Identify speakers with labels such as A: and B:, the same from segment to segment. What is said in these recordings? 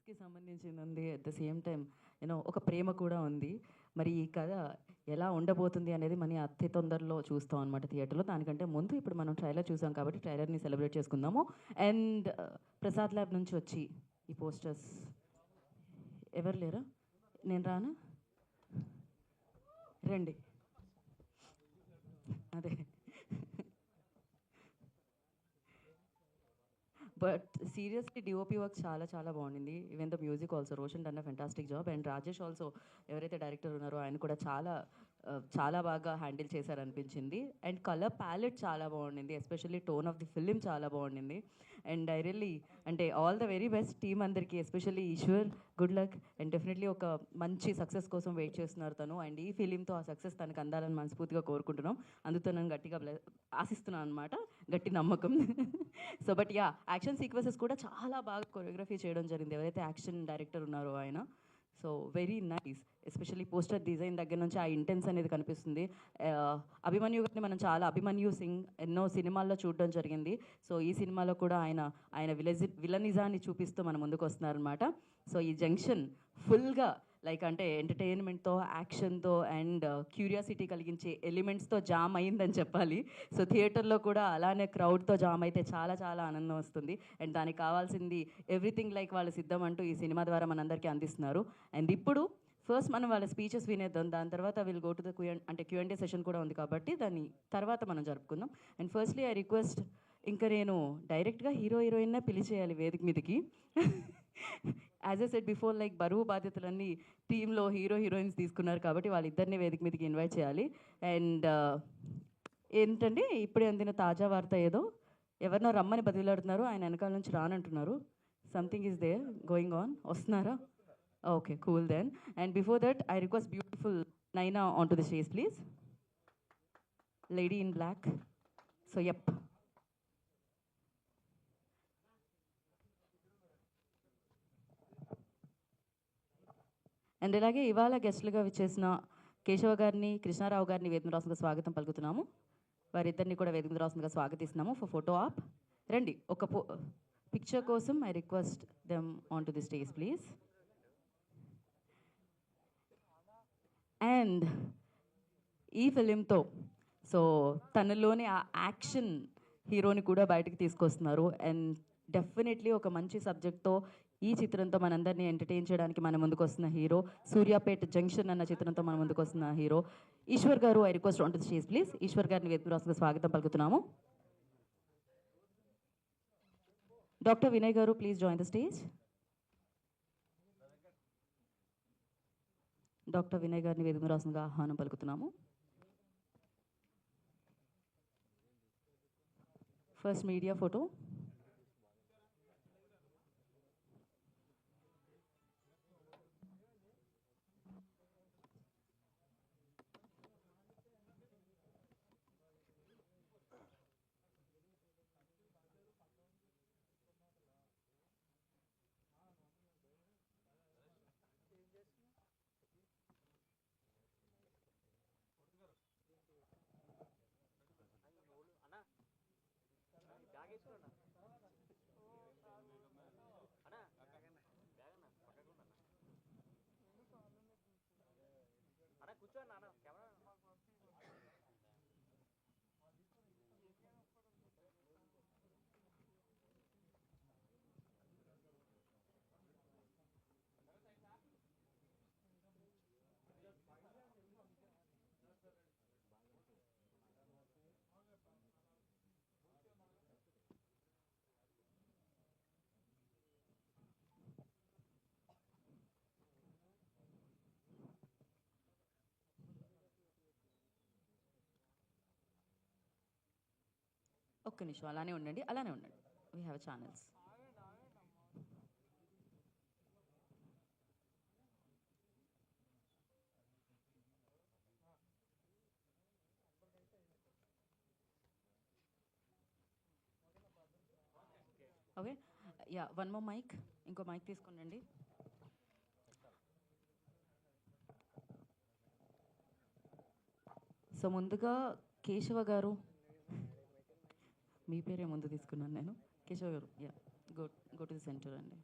A: సెక్స్కి సంబంధించింది ఉంది, at the same time ఒక ప్రేమ కూడా ఉంది. మరి ఈ కథ ఎలా ఉండబోతుంది అనేది మన అతి తొందరలో చూస్తాం అనమాట థియేటర్లో. దానికంటే ముందు ఇప్పుడు మనం ట్రైలర్ చూసాం కాబట్టి ట్రైలర్ని సెలబ్రేట్ చేసుకుందాము. అండ్ ప్రసాద్ ల్యాబ్ నుంచి వచ్చి ఈ పోస్టర్స్ ఎవరు లేరా? నేను రానా? రండి. అదే బట్ సీరియస్లీ డిఓపి వర్క్ చాలా చాలా బాగుండింది. Even the music also Roshan done a fantastic job. And Rajesh also ఎవరైతే డైరెక్టర్ ఉన్నారో ఆయన కూడా చాలా బాగా హ్యాండిల్ చేశారనిపించింది. అండ్ కలర్ ప్యాలెట్ చాలా బాగుండింది, especially tone of the film చాలా బాగుండింది. అండ్ ఐ రియల్లీ అంటే all the very best team అందరికీ, especially Eshwar good luck. And definitely ఒక మంచి సక్సెస్ కోసం వెయిట్ చేస్తున్నారు తను. అండ్ ఈ ఫిలింతో ఆ సక్సెస్ తనకు అందాలని మనస్ఫూర్తిగా కోరుకుంటున్నాం. అందుతో నేను గట్టిగా ఆశిస్తున్నాను అనమాట, గట్టి నమ్మకం. So but yeah, action sequences కూడా చాలా బాగా కొరియోగ్రఫీ చేయడం జరిగింది ఎవరైతే యాక్షన్ డైరెక్టర్ ఉన్నారో ఆయన. So very nice, especially poster design దగ్గర నుంచి ఆ ఇంటెన్స్ అనేది కనిపిస్తుంది. అభిమన్యు గారిని మనం చాలా, అభిమన్యు సింగ్ ఎన్నో సినిమాల్లో చూడడం జరిగింది. సో ఈ సినిమాలో కూడా ఆయన విలనిజాన్ని చూపిస్తూ మన ముందుకు వస్తున్నారనమాట. సో ఈ జంక్షన్ ఫుల్గా లైక్ అంటే ఎంటర్టైన్మెంట్తో, యాక్షన్తో అండ్ క్యూరియాసిటీ కలిగించే ఎలిమెంట్స్తో జామ్ అయిందని చెప్పాలి. సో థియేటర్లో కూడా అలానే క్రౌడ్తో జామ్ అయితే చాలా చాలా ఆనందం వస్తుంది. అండ్ దానికి కావాల్సింది ఎవ్రీథింగ్ లైక్ వాళ్ళు సిద్ధం అంటూ ఈ సినిమా ద్వారా మనందరికీ అందిస్తున్నారు. అండ్ ఇప్పుడు ఫస్ట్ మనం వాళ్ళ స్పీచెస్ వినేద్దాం, దాని తర్వాత will go to the Q&A session కూడా ఉంది కాబట్టి దాని తర్వాత మనం జరుపుకుందాం. అండ్ ఫస్ట్లీ ఐ రిక్వెస్ట్, ఇంకా నేను డైరెక్ట్గా హీరోయిన్నే పిలిచేయాలి వేదిక మీదకి. As a set before, like బరువు బాధ్యతలన్నీ టీంలో హీరోయిన్స్ తీసుకున్నారు కాబట్టి వాళ్ళిద్దరిని వేదిక మీదకి ఇన్వైట్ చేయాలి. అండ్ ఏంటంటే ఇప్పుడే అందిన తాజా వార్త, ఏదో ఎవరినో రమ్మని బదిలాడుతున్నారు, ఆయన వెనకాల నుంచి రానంటున్నారు. Something is there going on. వస్తున్నారా? Okay, cool then. And before that I request beautiful Naina on to the stage please. Lady in black. So yup. And ఇలాగే ఇవాళ గెస్టులుగా విచ్చేసిన కేశవ గారిని, కృష్ణారావు గారిని వేదిక రాసుగా స్వాగతం పలుకుతున్నాము. వారిద్దరిని కూడా వేదిక రాసుగా స్వాగతిస్తున్నాము ఫర్ ఫోటో ఆప్. రండి, ఒక పిక్చర్ కోసం I request them on to the stage please. And ఈ ఫిలింతో సో తనలోని ఆ యాక్షన్ హీరోని కూడా బయటకు తీసుకొస్తున్నారు. అండ్ డెఫినెట్లీ ఒక మంచి సబ్జెక్ట్తో ఈ చిత్రంతో మనందరినీ ఎంటర్టైన్ చేయడానికి మన ముందుకు వస్తున్న హీరో, సూర్యాపేట్ జంక్షన్ అన్న చిత్రంతో మన ముందుకు వస్తున్న hero Eshwar garu. I request on to the stage please. Eshwar గారిని వేదిక రాసుగా స్వాగతం పలుకుతున్నాము. Doctor Vinay garu, please join the stage. Doctor Vinay గారిని వేదిక రాసుగా ఆహ్వానం పలుకుతున్నాము. First media photo. ఒక్క నిమిషం అలానే ఉండండి, అలానే ఉండండి. We have channels. Okay, yeah, one more mic. ఇంకో మైక్ తీసుకునండి. సో ముందుగా కేశవ గారు, మీ పేరే ముందు తీసుకున్నాను నేను. కేశవ గారు, yeah, go to the centre అండి.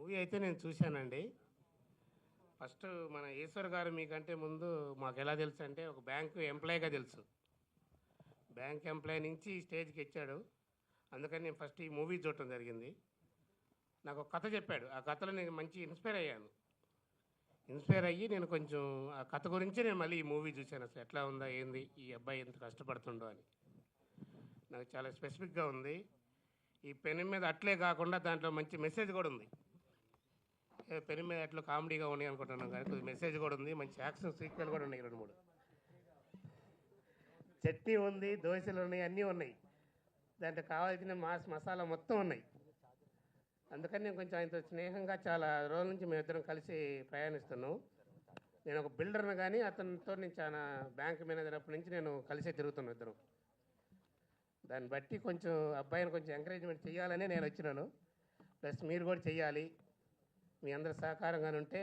B: మూవీ అయితే నేను చూశానండి. ఫస్ట్ మన ఈశ్వర్ గారు మీకంటే ముందు మాకు ఎలా తెలుసు అంటే ఒక బ్యాంకు ఎంప్లాయీగా తెలుసు. బ్యాంక్ ఎంప్లాయీ నుంచి స్టేజ్కి ఎక్కాడు. అందుకని నేను ఫస్ట్ ఈ మూవీ చూడటం జరిగింది. నాకు ఒక కథ చెప్పాడు. ఆ కథలో నేను మంచి ఇన్స్పైర్ అయ్యాను. ఇన్స్పైర్ అయ్యి నేను కొంచెం ఆ కథ గురించి నేను మళ్ళీ ఈ మూవీ చూశాను. అసలు ఎట్లా ఉందా ఏంది ఈ అబ్బాయి ఎంత కష్టపడుతుండో అని. నాకు చాలా స్పెసిఫిక్గా ఉంది. ఈ పెన్ మీద అట్లే కాకుండా దాంట్లో మంచి మెసేజ్ కూడా ఉంది. పెన్ మీద అట్లా కామెడీగా ఉన్నాయి అనుకుంటున్నాం కానీ కొద్దిగా మెసేజ్ కూడా ఉంది. మంచి యాక్షన్ సీక్వెల్ కూడా ఉన్నాయి 2, 3. చట్నీ ఉంది, దోశలు ఉన్నాయి, అన్నీ ఉన్నాయి. దాంట్లో కావాల్సిన మసాలా మొత్తం ఉన్నాయి. అందుకని నేను కొంచెం ఆయనతో స్నేహంగా చాలా రోజుల నుంచి మేమిద్దరం కలిసి ప్రయాణిస్తున్నాం. నేను ఒక బిల్డర్ని కానీ అతనితో నేను చాలా బ్యాంక్ మేనేజర్ అప్పటి నుంచి నేను కలిసే తిరుగుతున్నాను ఇద్దరం. దాన్ని బట్టి కొంచెం అబ్బాయిని కొంచెం ఎంకరేజ్మెంట్ చేయాలని నేను వచ్చినాను. ప్లస్ మీరు కూడా చెయ్యాలి, మీ అందరి సహకారంగానే ఉంటే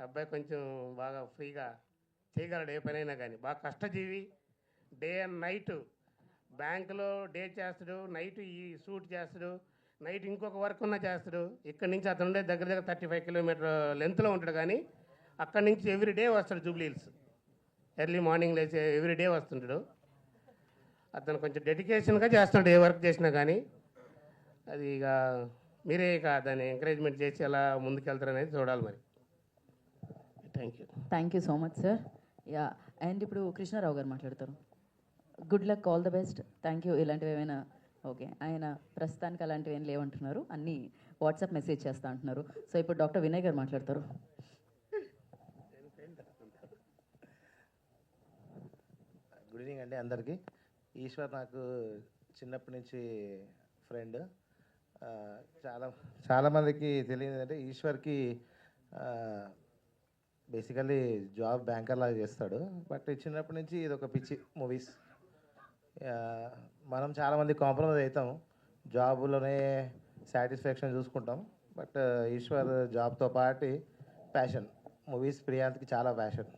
B: అబ్బాయి కొంచెం బాగా ఫ్రీగా చేయగలడు ఏ పనైనా కానీ. బాగా కష్టజీవి, డే అండ్ నైట్ బ్యాంకులో డే చేస్తాడు, నైట్ ఈ షూట్ చేస్తాడు, నైట్ ఇంకొక వర్క్ ఉన్నా చేస్తాడు. ఇక్కడి నుంచి అతను ఉండే దగ్గర 35 కిలోమీటర్ లెంత్లో ఉంటాడు కానీ అక్కడి నుంచి ఎవ్రీడే వస్తాడు జూబ్లీ హిల్స్. ఎర్లీ మార్నింగ్ లేచి ఎవ్రీడే వస్తుంటాడు. అతను కొంచెం డెడికేషన్గా చేస్తున్నాడు ఏ వర్క్ చేసినా కానీ. అది ఇక మీరే ఇక దాన్ని ఎంకరేజ్మెంట్ చేసి ఎలా ముందుకెళ్తారనేది చూడాలి మరి.
A: Thank you so much sir. Yeah, and ఇప్పుడు కృష్ణారావు గారు మాట్లాడతారు. Good luck, all the best. Thank you. ఇలాంటివి ఏమైనా ఓకే, ఆయన ప్రస్తుతానికి అలాంటివి ఏం లేవంటున్నారు, అన్నీ వాట్సాప్ మెసేజ్ చేస్తా అంటున్నారు. సో ఇప్పుడు డాక్టర్ వినయ్ గారు మాట్లాడతారు.
C: గుడ్ ఈవినింగ్ అండి అందరికీ. ఈశ్వర్ నాకు చిన్నప్పటి నుంచి ఫ్రెండ్. చాలామందికి తెలియదు అంటే ఈశ్వర్కి బేసికల్లీ జాబ్ బ్యాంకర్ లాగా చేస్తాడు. బట్ చిన్నప్పటి నుంచి ఇది ఒక పిచ్చి మూవీస్. మనం చాలామంది కాంప్రమైజ్ అవుతాం, జాబులోనే సాటిస్ఫాక్షన్ చూసుకుంటాం. బట్ ఈశ్వర్ జాబ్తో పాటు ప్యాషన్ మూవీస్. ప్రియాంత్కి చాలా ప్యాషన్.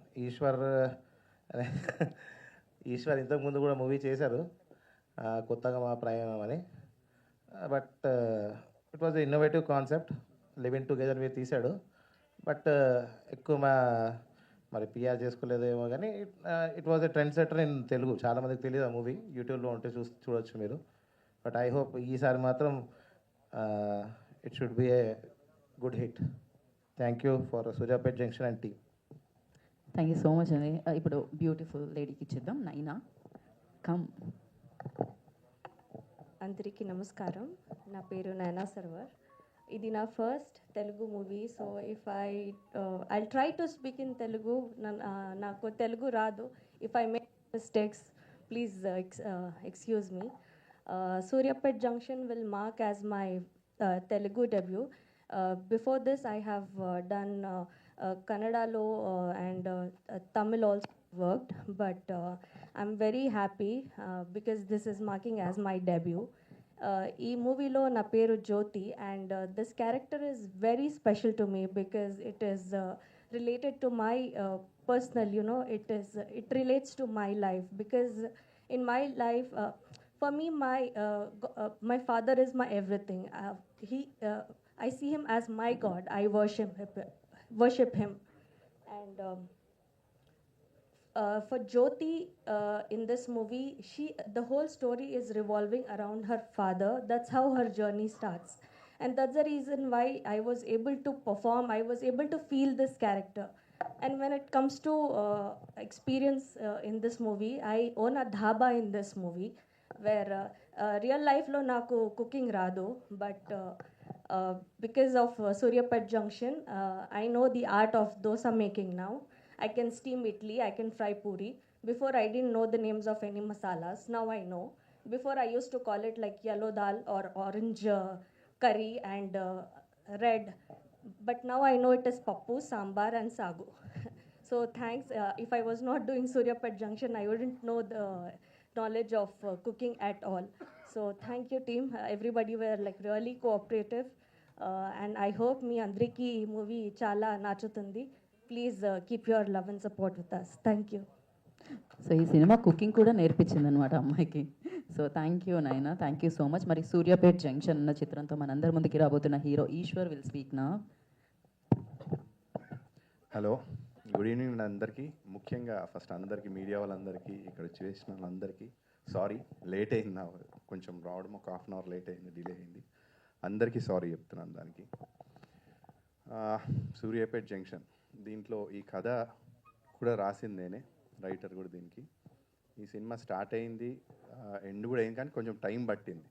C: ఈశ్వర్ ఇంతకుముందు కూడా మూవీ చేశారు, కొత్తగా మా ప్రయాణం అని. But it was innovative concept, living together మీరు తీశాడు. బట్ ఎక్కువ మరి పిఆర్ చేసుకోలేదేమో కానీ it was a trend setter in Telugu. చాలామందికి తెలియదు ఆ మూవీ, యూట్యూబ్లో ఉంటే చూడొచ్చు మీరు. బట్ ఐ హోప్ ఈసారి మాత్రం it should be a good hit. Thank you for Suryapet junction and team.
A: Thank you so much అండి. ఇప్పుడు బ్యూటిఫుల్ లేడీకి ఇచ్చేద్దాం. నైనా కమ్.
D: అందరికీ నమస్కారం. నా పేరు నైనా సర్వర్. ఇది నా first Telugu movie. So if I try to speak in Telugu. నాకు తెలుగు రాదు. If I make mistakes please excuse me. Suryapet junction will mark as my Telugu debut. Before this I have done Kannadalo and Tamil also worked, but I'm very happy because this is marking as my debut. ఈ మూవీలో నా పేరు Jyoti, and this character is very special to me because it is related to my personal, it relates to my life, because in my life, for me, my father is my everything. I see him as my God. I worship him. And for Jyoti, in this movie, the whole story is revolving around her father. That's how her journey starts, and that's the reason why I was able to perform. I was able to feel this character. And when it comes to experience in this movie, I own a dhaba in this movie, where real life lo naku cooking rado, but because of Suryapet Junction, I know the art of dosa making now. I can steam idli, I can fry puri. Before I didn't know the names of any masalas. Now I know. Before I used to call it like yellow dal or orange curry and red. But now I know it is pappu, sambar and sagu. So thanks. If I was not doing Suryapet Junction, I wouldn't know the knowledge of cooking at all. So thank you team. Everybody were like really cooperative. And I hope me andriki movie chala nachutundi. Please keep your love and support with us. Thank you.
A: So ఈ cinema cooking కూడా నేర్పించింది అనమాట అమ్మాయికి. So thank you నైనా, thank you so much. మరి Suryapet junction అన్న చిత్రంతో మనందరి ముందుకి రాబోతున్న హీరో ఈశ్వర్ విల్ స్పీక్ నా.
E: హలో, గుడ్ ఈవినింగ్ అందరికీ. ముఖ్యంగా ఫస్ట్ అందరికీ, మీడియా వాళ్ళందరికీ, ఇక్కడ చేసిన వాళ్ళందరికీ సారీ, లేట్ అయింది. నా కొంచెం రావడం ఒక హాఫ్ అన్ అవర్ లేట్ అయింది, డిలే అయింది. అందరికీ సారీ చెప్తున్నాను దానికి. సూర్యాపేట్ జంక్షన్, దీంట్లో ఈ కథ కూడా రాసింది నేనే, రైటర్ కూడా దీనికి. ఈ సినిమా స్టార్ట్ అయింది, ఎండ్ కూడా అయింది, కానీ కొంచెం టైం పట్టింది.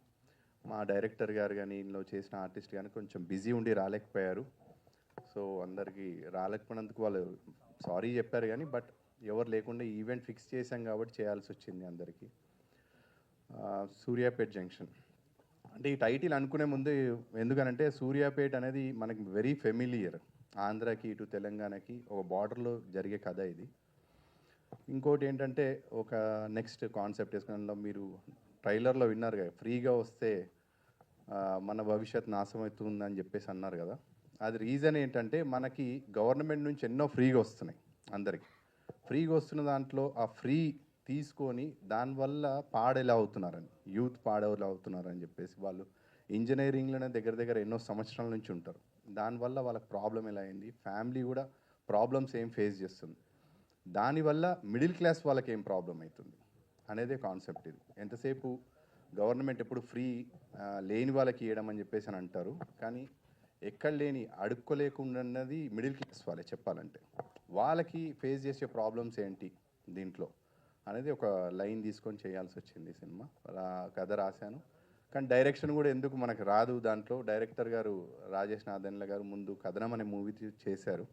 E: మా డైరెక్టర్ గారు కానీ ఇందులో చేసిన ఆర్టిస్ట్ కానీ కొంచెం బిజీ ఉండి రాలేకపోయారు. సో అందరికీ రాలేకపోయినందుకు వాళ్ళు సారీ చెప్పారు, కానీ బట్ ఎవరు లేకుండా ఈవెంట్ ఫిక్స్ చేశాం కాబట్టి చేయాల్సి వచ్చింది అందరికీ. సూర్యాపేట్ జంక్షన్ అంటే ఈ టైటిల్ అనుకునే ముందు, ఎందుకనంటే సూర్యాపేట్ అనేది మనకి వెరీ ఫెమిలియర్. ఆంధ్రాకి ఇటు తెలంగాణకి ఒక బార్డర్లో జరిగే కథ ఇది. ఇంకోటి ఏంటంటే ఒక నెక్స్ట్ కాన్సెప్ట్ వేసుకున్న, మీరు ట్రైలర్లో విన్నారు కదా, ఫ్రీగా వస్తే మన భవిష్యత్ నాశమవుతుందని చెప్పేసి అన్నారు కదా. అది రీజన్ ఏంటంటే మనకి గవర్నమెంట్ నుంచి ఎన్నో ఫ్రీగా వస్తున్నాయి, అందరికీ ఫ్రీగా వస్తున్న దాంట్లో ఆ ఫ్రీ తీసుకొని దానివల్ల పాడేలా అవుతున్నారని, యూత్ పాడేలా అవుతున్నారని చెప్పేసి వాళ్ళు ఇంజనీరింగ్లోనే దగ్గర దగ్గర ఎన్నో సంవత్సరాల నుంచి ఉంటారు. దానివల్ల వాళ్ళకి ప్రాబ్లం ఎలా అయింది, ఫ్యామిలీ కూడా ప్రాబ్లమ్స్ ఏం ఫేస్ చేస్తుంది, దానివల్ల మిడిల్ క్లాస్ వాళ్ళకి ఏం ప్రాబ్లం అవుతుంది అనేదే కాన్సెప్ట్ ఇది. ఎంతసేపు గవర్నమెంట్ ఎప్పుడు ఫ్రీ లేని వాళ్ళకి ఇవ్వడం అని చెప్పేసి అని అంటారు, కానీ ఎక్కడ లేని అడుక్కోలేకుండా ఉన్నది మిడిల్ క్లాస్ వాళ్ళే. చెప్పాలంటే వాళ్ళకి ఫేస్ చేసే ప్రాబ్లమ్స్ ఏంటి దీంట్లో అనేది ఒక లైన్ తీసుకొని చేయాల్సి వచ్చింది సినిమా. కథ రాశాను, కానీ డైరెక్షన్ కూడా ఎందుకు మనకు రాదు. దాంట్లో డైరెక్టర్ గారు రాజేష్ నాదెన్ల గారు ముందు కథనం అనే మూవీ చేశారు.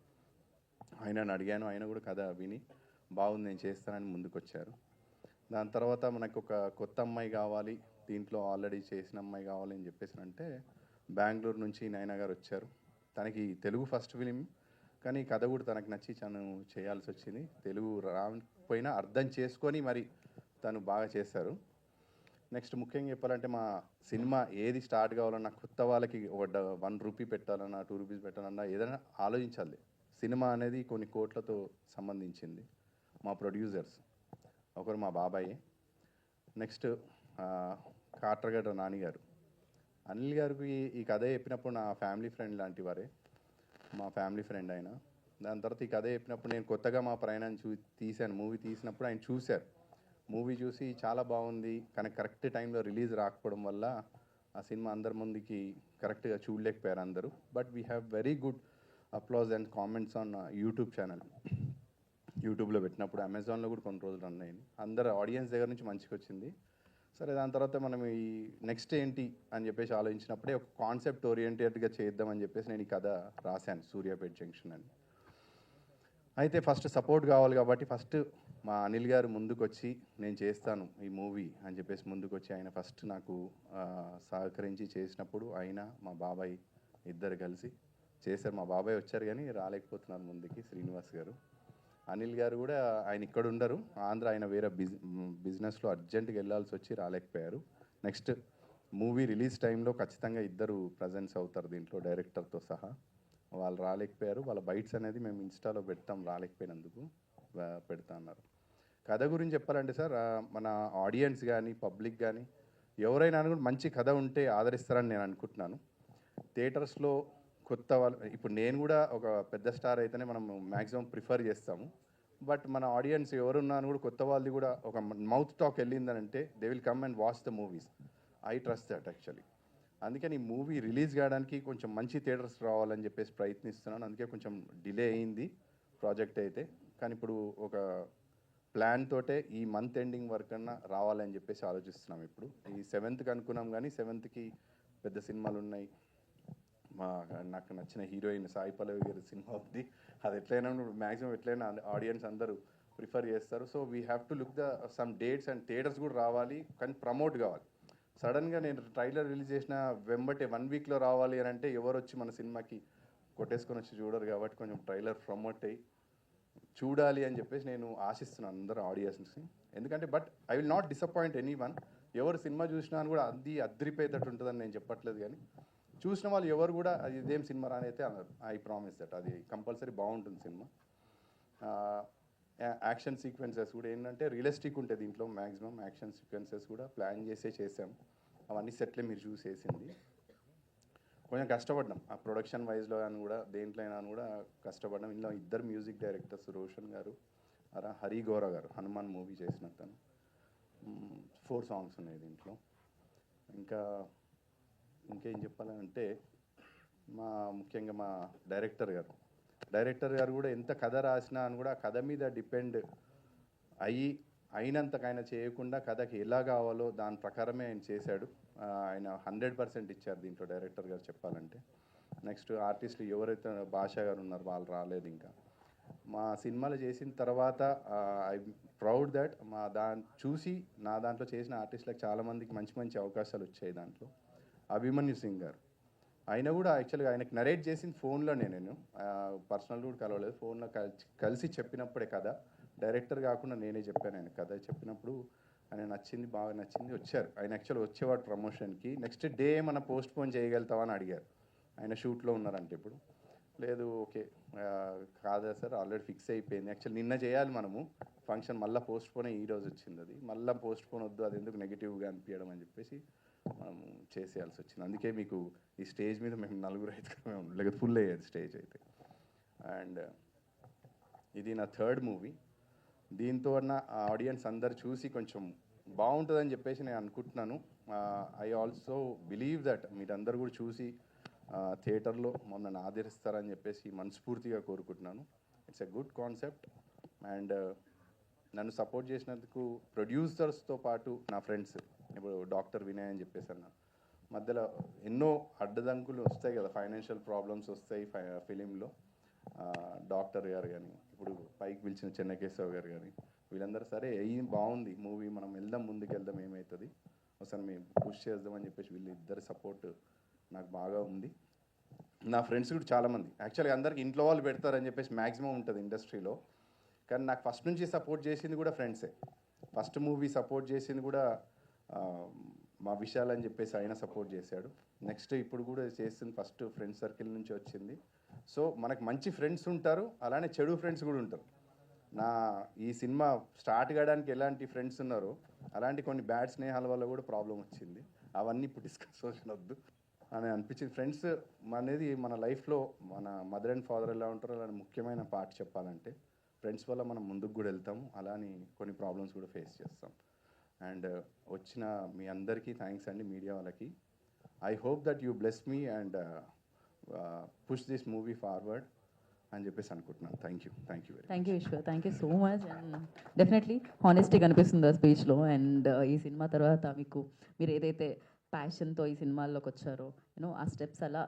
E: ఆయనను అడిగాను, ఆయన కూడా కథ విని బాగుంది నేను చేస్తానని ముందుకు వచ్చారు. దాని తర్వాత మనకు ఒక కొత్త అమ్మాయి కావాలి, దీంట్లో ఆల్రెడీ చేసిన అమ్మాయి కావాలి అని చెప్పేసి అంటే బెంగళూరు నుంచి నైనా గారు వచ్చారు. తనకి తెలుగు ఫస్ట్ ఫిలిం, కానీ కథ కూడా తనకు నచ్చి తను చేయాల్సి వచ్చింది. తెలుగు రాకపోయినా అర్థం చేసుకొని మరి తను బాగా చేశారు. నెక్స్ట్ ముఖ్యంగా చెప్పాలంటే మా సినిమా ఏది స్టార్ట్ కావాలన్నా, కొత్త వాళ్ళకి ఒక 1 రూపీ పెట్టాలన్నా, 2 రూపీస్ పెట్టాలన్నా ఏదైనా ఆలోచించాలి. సినిమా అనేది కొన్ని కోట్లతో సంబంధించింది. మా ప్రొడ్యూసర్స్ ఒకరు మా బాబాయే, నెక్స్ట్ కాట్రగడ్డ నాని గారు, అనిల్ గారికి ఈ కథ చెప్పినప్పుడు నా ఫ్యామిలీ ఫ్రెండ్ లాంటి వారే, మా ఫ్యామిలీ ఫ్రెండ్ ఆయన. దాని తర్వాత ఈ కథ చెప్పినప్పుడు నేను కొత్తగా మా ప్రయాణాన్ని తీశాను. మూవీ తీసినప్పుడు ఆయన చూశారు, మూవీ చూసి చాలా బాగుంది, కానీ కరెక్ట్ టైంలో రిలీజ్ రాకపోవడం వల్ల ఆ సినిమా అందరి ముందుకి కరెక్ట్గా చూడలేకపోయారు అందరూ. But we have very good applause and comments on YouTube channel. యూట్యూబ్లో పెట్టినప్పుడు అమెజాన్లో కూడా కొన్ని రోజులు రన్ అయింది, అందరు ఆడియన్స్ దగ్గర నుంచి మంచిగా వచ్చింది. సరే, దాని తర్వాత మనం ఈ నెక్స్ట్ ఏంటి అని చెప్పేసి ఆలోచించినప్పుడే ఒక కాన్సెప్ట్ ఓరియంటెడ్గా చేద్దామని చెప్పేసి నేను ఈ కథ రాశాను, సూర్యాపేట్ జంక్షన్ అని. అయితే ఫస్ట్ సపోర్ట్ కావాలి కాబట్టి ఫస్ట్ మా అనిల్ గారు ముందుకు వచ్చి నేను చేస్తాను ఈ మూవీ అని చెప్పేసి ముందుకు వచ్చి ఆయన ఫస్ట్ నాకు సహకరించి చేసినప్పుడు ఆయన మా బాబాయ్ ఇద్దరు కలిసి చేశారు. మా బాబాయ్ వచ్చారు కానీ రాలేకపోతున్నారు ముందుకి, శ్రీనివాస్ గారు. అనిల్ గారు కూడా ఆయన ఇక్కడ ఉండరు, ఆంధ్ర, ఆయన వేరే బిజినెస్లో అర్జెంటుగా వెళ్ళాల్సి వచ్చి రాలేకపోయారు. నెక్స్ట్ మూవీ రిలీజ్ టైంలో ఖచ్చితంగా ఇద్దరు ప్రజెన్స్ అవుతారు దీంట్లో, డైరెక్టర్తో సహా. వాళ్ళు రాలేకపోయారు, వాళ్ళ బైట్స్ అనేది మేము ఇన్స్టాలో పెడతాం, రాలేకపోయినందుకు పెడతా అన్నారు. కథ గురించి చెప్పాలంటే సార్, మన ఆడియన్స్ కానీ పబ్లిక్ కానీ ఎవరైనా కూడా మంచి కథ ఉంటే ఆదరిస్తారని నేను అనుకుంటున్నాను. థియేటర్స్లో కొత్త వాళ్ళు, ఇప్పుడు నేను కూడా ఒక పెద్ద స్టార్ అయితేనే మనం మ్యాక్సిమం ప్రిఫర్ చేస్తాము. బట్ మన ఆడియన్స్ ఎవరున్నాను కూడా కొత్త వాళ్ళది కూడా ఒక మౌత్ టాక్ వెళ్ళిందనంటే they will come and watch the movies. I trust that actually. అందుకని ఈ మూవీ రిలీజ్ కావడానికి కొంచెం మంచి థియేటర్స్ రావాలని చెప్పేసి ప్రయత్నిస్తున్నాను. అందుకే కొంచెం డిలే అయింది ప్రాజెక్ట్ అయితే, కానీ ఇప్పుడు ఒక ప్లాన్ తోటే ఈ మంత్ ఎండింగ్ వరకన్నా రావాలని చెప్పేసి ఆలోచిస్తున్నాం. ఇప్పుడు ఈ 7th అనుకున్నాం, కానీ 7th పెద్ద సినిమాలు ఉన్నాయి. నాకు నచ్చిన హీరోయిన్ సాయి పల్లవి గారి సినిమా ఉంది, అది ఎట్లయినా మ్యాక్సిమం ఎట్లయినా ఆడియన్స్ అందరూ ప్రిఫర్ చేస్తారు. So we have to look the sum dates and theatres కూడా రావాలి, కానీ ప్రమోట్ కావాలి. సడన్గా నేను ట్రైలర్ రిలీజ్ చేసిన వెంబటే 1 వీక్లో రావాలి అని అంటే ఎవరు వచ్చి మన సినిమాకి కొట్టేసుకొని వచ్చి చూడరు. కాబట్టి కొంచెం ట్రైలర్ ప్రమోట్ అయ్యి చూడాలి అని చెప్పేసి నేను ఆశిస్తున్నాను అందరూ ఆడియన్స్ని. ఎందుకంటే but I will not disappoint any one. ఎవరు సినిమా చూసినా అని కూడా అది అద్రిపోయేటట్టు ఉంటుందని నేను చెప్పట్లేదు, కానీ చూసిన వాళ్ళు ఎవరు కూడా అది ఇదేం సినిమా అని అయితే అన్నారు. ఐ ప్రామిస్ దట్ అది కంపల్సరీ బాగుంటుంది సినిమా. యాక్షన్ సీక్వెన్సెస్ కూడా ఏంటంటే రియలిస్టిక్ ఉంటాయి దీంట్లో. మ్యాక్సిమం యాక్షన్ సీక్వెన్సెస్ కూడా ప్లాన్ చేసాం. అవన్నీ సెట్లే మీరు చూసేసింది. కొంచెం కష్టపడ్డాం ఆ ప్రొడక్షన్ వైజ్లో అని కూడా, దేంట్లో అయినా కూడా కష్టపడ్డాం. ఇందులో ఇద్దరు మ్యూజిక్ డైరెక్టర్స్, రోషన్ గారు, హరి గౌర గారు, హనుమాన్ మూవీ చేసిన తను. 4 సాంగ్స్ ఉన్నాయి దీంట్లో. ఇంకేం చెప్పాలంటే ముఖ్యంగా మా డైరెక్టర్ గారు కూడా ఎంత కథ రాసినా అని కూడా కథ మీద డిపెండ్ అయినంతకైనా చేయకుండా కథకి ఎలా కావాలో దాని ప్రకారమే ఆయన చేశాడు. ఆయన 100% ఇచ్చారు దీంట్లో డైరెక్టర్ గారు చెప్పాలంటే. నెక్స్ట్ ఆర్టిస్టులు ఎవరైతే భాషా గారు ఉన్నారో వాళ్ళు రాలేదు. ఇంకా మా సినిమాలు చేసిన తర్వాత ఐ ప్రౌడ్ దట్ చూసి నా దాంట్లో చేసిన ఆర్టిస్టులకు చాలామందికి మంచి మంచి అవకాశాలు వచ్చాయి. దాంట్లో అభిమన్యు సింగ్ గారు, ఆయన కూడా యాక్చువల్గా ఆయనకి నరేట్ చేసింది ఫోన్లోనే. నేను పర్సనల్ కూడా కలవలేదు, ఫోన్లో కలిసి చెప్పినప్పుడే కథ. డైరెక్టర్ కాకుండా నేనే చెప్పాను ఆయన కథ. చెప్పినప్పుడు ఆయన నచ్చింది, బాగా నచ్చింది. వచ్చారు ఆయన. యాక్చువల్గా వచ్చేవాడు ప్రమోషన్కి. నెక్స్ట్ డే మన పోస్ట్ పోన్ చేయగలుగుతావా అని అడిగారు. ఆయన షూట్లో ఉన్నారంటే ఇప్పుడు. లేదు, ఓకే కాదా సార్, ఆల్రెడీ ఫిక్స్ అయిపోయింది. యాక్చువల్ నిన్న చేయాలి మనము ఫంక్షన్, మళ్ళీ పోస్ట్ పోన్ ఈరోజు వచ్చింది. అది మళ్ళీ పోస్ట్ పోన్ వద్దు, అది ఎందుకు నెగిటివ్గా అనిపించడం అని చెప్పేసి మనం చేసేయాల్సి వచ్చింది. అందుకే మీకు ఈ స్టేజ్ మీద మేము 4 ఐదుగురమే ఉన్నాం, లేకపోతే ఫుల్ అయ్యేది స్టేజ్ అయితే. అండ్ ఇది నా 3rd మూవీ. దీంతో ఆడియన్స్ అందరు చూసి కొంచెం బాగుంటుందని చెప్పేసి నేను అనుకుంటున్నాను. ఐ ఆల్సో బిలీవ్ దట్ మీరందరూ కూడా చూసి థియేటర్లో నన్ను ఆదరిస్తారని చెప్పేసి మనస్ఫూర్తిగా కోరుకుంటున్నాను. It's a good concept. And నన్ను సపోర్ట్ చేసినందుకు ప్రొడ్యూసర్స్తో పాటు నా ఫ్రెండ్స్, ఇప్పుడు డాక్టర్ వినయ్ అని చెప్పేసి అన్న, మధ్యలో ఎన్నో అడ్డదంకులు వస్తాయి కదా, ఫైనాన్షియల్ ప్రాబ్లమ్స్ వస్తాయి ఫిలింలో. డాక్టర్ గారు కానీ, ఇప్పుడు పైకి పిలిచిన చెన్నకేశవ్ గారు కానీ, వీళ్ళందరూ సరే ఏం బాగుంది మూవీ, మనం వెళ్దాం, ముందుకు వెళ్దాం, ఏమవుతుంది ఒకసారి మేము పుష్ చేద్దామని చెప్పేసి వీళ్ళిద్దరు సపోర్ట్ నాకు బాగా ఉంది. నా ఫ్రెండ్స్ కూడా చాలామంది, యాక్చువల్గా అందరికి ఇంట్లో వాళ్ళు పెడతారని చెప్పేసి మ్యాక్సిమం ఉంటుంది ఇండస్ట్రీలో. కానీ నాకు ఫస్ట్ నుంచి సపోర్ట్ చేసింది కూడా ఫ్రెండ్సే. ఫస్ట్ మూవీ సపోర్ట్ చేసింది కూడా మా విశాల్ అని చెప్పేసి ఆయన సపోర్ట్ చేశాడు. నెక్స్ట్ ఇప్పుడు కూడా చేసింది ఫస్ట్ ఫ్రెండ్స్ సర్కిల్ నుంచి వచ్చింది. సో మనకు మంచి ఫ్రెండ్స్ ఉంటారు, అలానే చెడు ఫ్రెండ్స్ కూడా ఉంటారు. ఈ సినిమా స్టార్ట్ కావడానికి ఎలాంటి ఫ్రెండ్స్ ఉన్నారో అలాంటి కొన్ని బ్యాడ్ స్నేహాల వల్ల కూడా ప్రాబ్లం వచ్చింది. అవన్నీ ఇప్పుడు డిస్కషన్ వద్దు అని అనిపించింది. ఫ్రెండ్స్ అనేది మన లైఫ్లో మన మదర్ అండ్ ఫాదర్ ఎలా ఉంటారో అలాంటి ముఖ్యమైన పార్ట్ చెప్పాలంటే. ఫ్రెండ్స్ వల్ల మనం ముందుకు కూడా వెళ్తాము, అలానే కొన్ని ప్రాబ్లమ్స్ కూడా ఫేస్ చేస్తాం. అండ్ వచ్చిన మీ అందరికీ థ్యాంక్స్ అండి, మీడియా వాళ్ళకి. I hope that you bless me and push this movie forward అని చెప్పేసి అనుకుంటున్నాను. Thank you
A: thank you Eshwar, thank you so much. And definitely honesty కనిపిస్తుంది ఆ స్పీచ్లో. అండ్ ఈ సినిమా తర్వాత మీరు ఏదైతే ప్యాషన్తో ఈ సినిమాల్లోకి వచ్చారో ఆ స్టెప్స్ అలా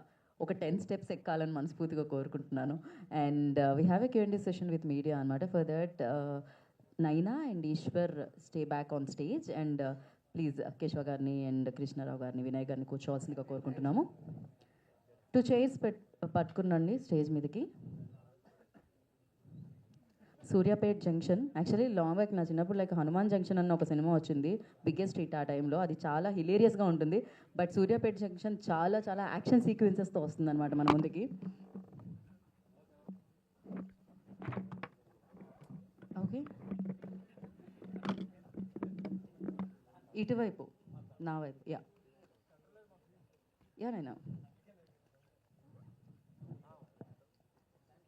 A: ఒక 10 స్టెప్స్ ఎక్కాలని మనస్ఫూర్తిగా కోరుకుంటున్నాను. And we have a Q&A session with media అనమాట. For that Naina and Eshwar stay back on stage. And please Keshava గారిని అండ్ కృష్ణారావు గారిని, వినయ్ గారిని కూర్చోవాల్సిందిగా కోరుకుంటున్నాము. 2 చైర్స్ పట్టుకునండి స్టేజ్ మీదకి. Suryapet junction, actually long back నా చిన్నప్పుడు లైక్ హనుమాన్ జంక్షన్ అన్న ఒక సినిమా వచ్చింది, బిగ్గెస్ట్ హిట్ ఆ టైంలో. అది చాలా హిలేరియస్గా ఉంటుంది. బట్ సూర్యాపేట్ జంక్షన్ చాలా చాలా యాక్షన్ సీక్వెన్సెస్తో వస్తుంది అనమాట మన ముందుకి. ఓకే, ఇటువైపు నా వైపు, యా నైనా.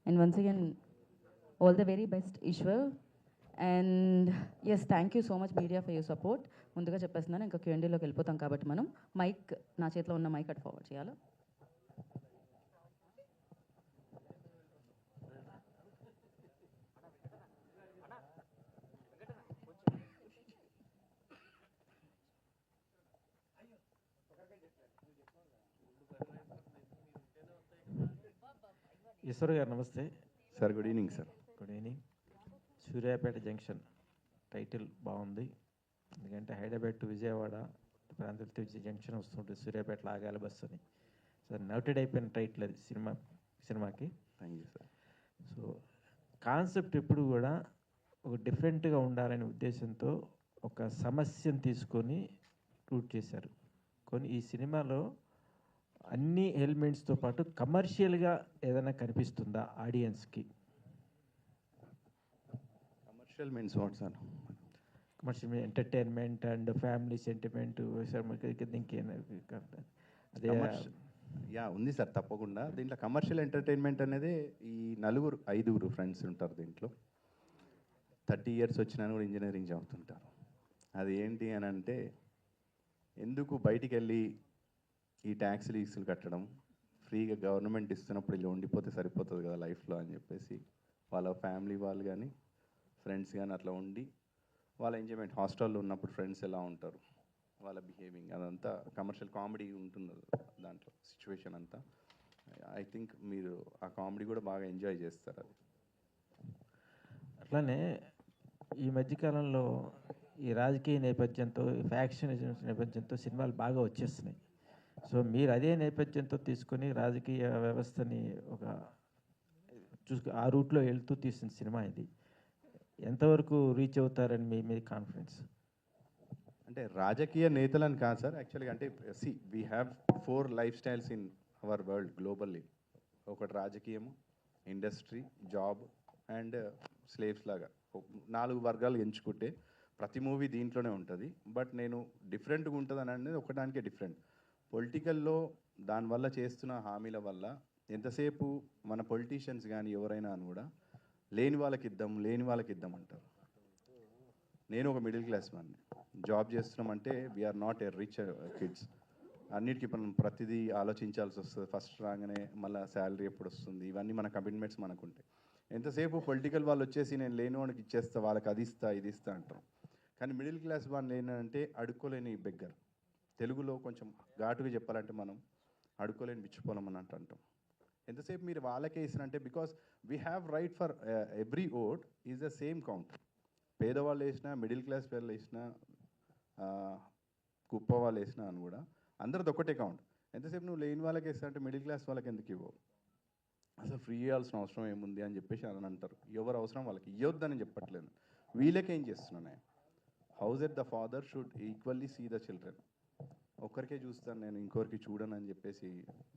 A: And once again all the very best, Ishwar. And yes, thank you so much media for your support. ముందుగా చెప్పేస్తున్నాను, ఇంకా Q&Aలోకి వెళ్ళిపోతాం కాబట్టి మనం మైక్, నా చేతిలో ఉన్న మైక్ అటు ఫార్వర్డ్ చేయాలి.
F: ఈశ్వర్ గారు నమస్తే
E: sir. Good evening sir.
F: Good evening. Suryapet junction title బాగుంది, ఎందుకంటే హైదరాబాద్ టు విజయవాడ ప్రాంతాలతో జంక్షన్ వస్తుంటుంది, సూర్యాపేట లాగాలి బస్సు అని. సో నోటెడ్ అయిపోయిన టైటిల్ అది సినిమాకి.
E: Thank you sir.
F: So concept ఎప్పుడు కూడా ఒక డిఫరెంట్గా ఉండాలనే ఉద్దేశంతో ఒక సమస్యను తీసుకొని షూట్ చేశారు. కొన్ని ఈ సినిమాలో అన్ని ఎలిమెంట్స్తో పాటు కమర్షియల్గా ఏదైనా కనిపిస్తుందా ఆడియన్స్కి?
E: Commercial means what sir?
F: Commercial entertainment and family sentiment ఇంకేం అదే
E: యా ఉంది సార్, తప్పకుండా. దీంట్లో కమర్షియల్ ఎంటర్టైన్మెంట్ అనేది ఈ ఐదుగురు ఫ్రెండ్స్ ఉంటారు దీంట్లో. 30 years వచ్చినా కూడా ఇంజనీరింగ్ చదువుతుంటారు. అది ఏంటి అని అంటే, ఎందుకు బయటికి వెళ్ళి ఈ ట్యాక్సీలు ఈక్సులు కట్టడం, ఫ్రీగా గవర్నమెంట్ ఇస్తున్నప్పుడు ఇలా ఉండిపోతే సరిపోతుంది కదా లైఫ్లో అని చెప్పేసి వాళ్ళ ఫ్యామిలీ వాళ్ళు కానీ ఫ్రెండ్స్ కానీ అట్లా ఉండి వాళ్ళ ఎంజాయ్మెంట్, హాస్టల్లో ఉన్నప్పుడు ఫ్రెండ్స్ ఎలా ఉంటారు, వాళ్ళ బిహేవింగ్, అదంతా కమర్షియల్ కామెడీ ఉంటుంది దాంట్లో సిచ్యువేషన్ అంతా. ఐ థింక్ మీరు ఆ కామెడీ కూడా బాగా ఎంజాయ్ చేస్తారు. అది
F: అట్లానే ఈ మధ్యకాలంలో ఈ రాజకీయ నేపథ్యంతో, ఫ్యాక్షన్ నేపథ్యంతో సినిమాలు బాగా వచ్చేస్తున్నాయి. సో మీరు అదే నేపథ్యంతో తీసుకొని రాజకీయ వ్యవస్థని ఒక ఆ రూట్లో వెళ్తూ తీసిన సినిమా ఇది. ఎంతవరకు రీచ్ అవుతారని మీ కాన్ఫిడెన్స్?
E: అంటే రాజకీయ నేతలని కాదు సార్, యాక్చువల్గా. అంటే we have 4 life styles in our world globally. ఒకటి రాజకీయము, ఇండస్ట్రీ, జాబ్ అండ్ స్లేవ్స్ లాగా 4 వర్గాలు ఎంచుకుంటే ప్రతి మూవీ దీంట్లోనే ఉంటుంది. బట్ నేను డిఫరెంట్గా ఉంటుంది అని అనేది ఒకదానికే డిఫరెంట్. పొలిటికల్లో దానివల్ల చేస్తున్న హామీల వల్ల ఎంతసేపు మన పొలిటీషియన్స్ కానీ ఎవరైనా అని కూడా లేని వాళ్ళకి ఇద్దాం అంటారు. నేను ఒక మిడిల్ క్లాస్ వాడిని, జాబ్ చేస్తున్నామంటే we are not a rich kids. అన్నిటికీ మనం ప్రతిదీ ఆలోచించాల్సి వస్తుంది. ఫస్ట్ రాగానే మళ్ళీ శాలరీ ఎప్పుడు వస్తుంది, ఇవన్నీ మన కమిట్మెంట్స్ మనకు ఉంటాయి. ఎంతసేపు పొలిటికల్ వాళ్ళు వచ్చేసి నేను లేని వాడికి ఇచ్చేస్తా, వాళ్ళకి అది ఇస్తా ఇది ఇస్తా అంటాం. కానీ మిడిల్ క్లాస్ వాళ్ళు ఏంటంటే అడుక్కోలేని బెగ్గర్. తెలుగులో కొంచెం ఘాటుగా చెప్పాలంటే మనం అడుక్కోలేని బిచ్చిపోలం అని అంటాం. ఎంతసేపు మీరు వాళ్ళకే ఇస్తారంటే, because we have right for every vote is the same count. పేదవాళ్ళు వేసినా, మిడిల్ క్లాస్ వాళ్ళు వేసినా, కుప్ప వాళ్ళు వేసినా అని కూడా అందరిది ఒకటే కౌంట్. ఎంతసేపు నువ్వు లేని వాళ్ళకి వేస్తానంటే మిడిల్ క్లాస్ వాళ్ళకి ఎందుకు ఇవ్వవు? అసలు ఫ్రీ ఇవ్వాల్సిన అవసరం ఏముంది అని చెప్పేసి అని అంటారు. ఎవరు అవసరం వాళ్ళకి ఇవ్వద్దని చెప్పట్లేదు, వీళ్ళకేం చేస్తున్నాను. House at the father should equally see the children. ఒక్కరికే చూస్తాను నేను, ఇంకొకరికి చూడను అని చెప్పేసి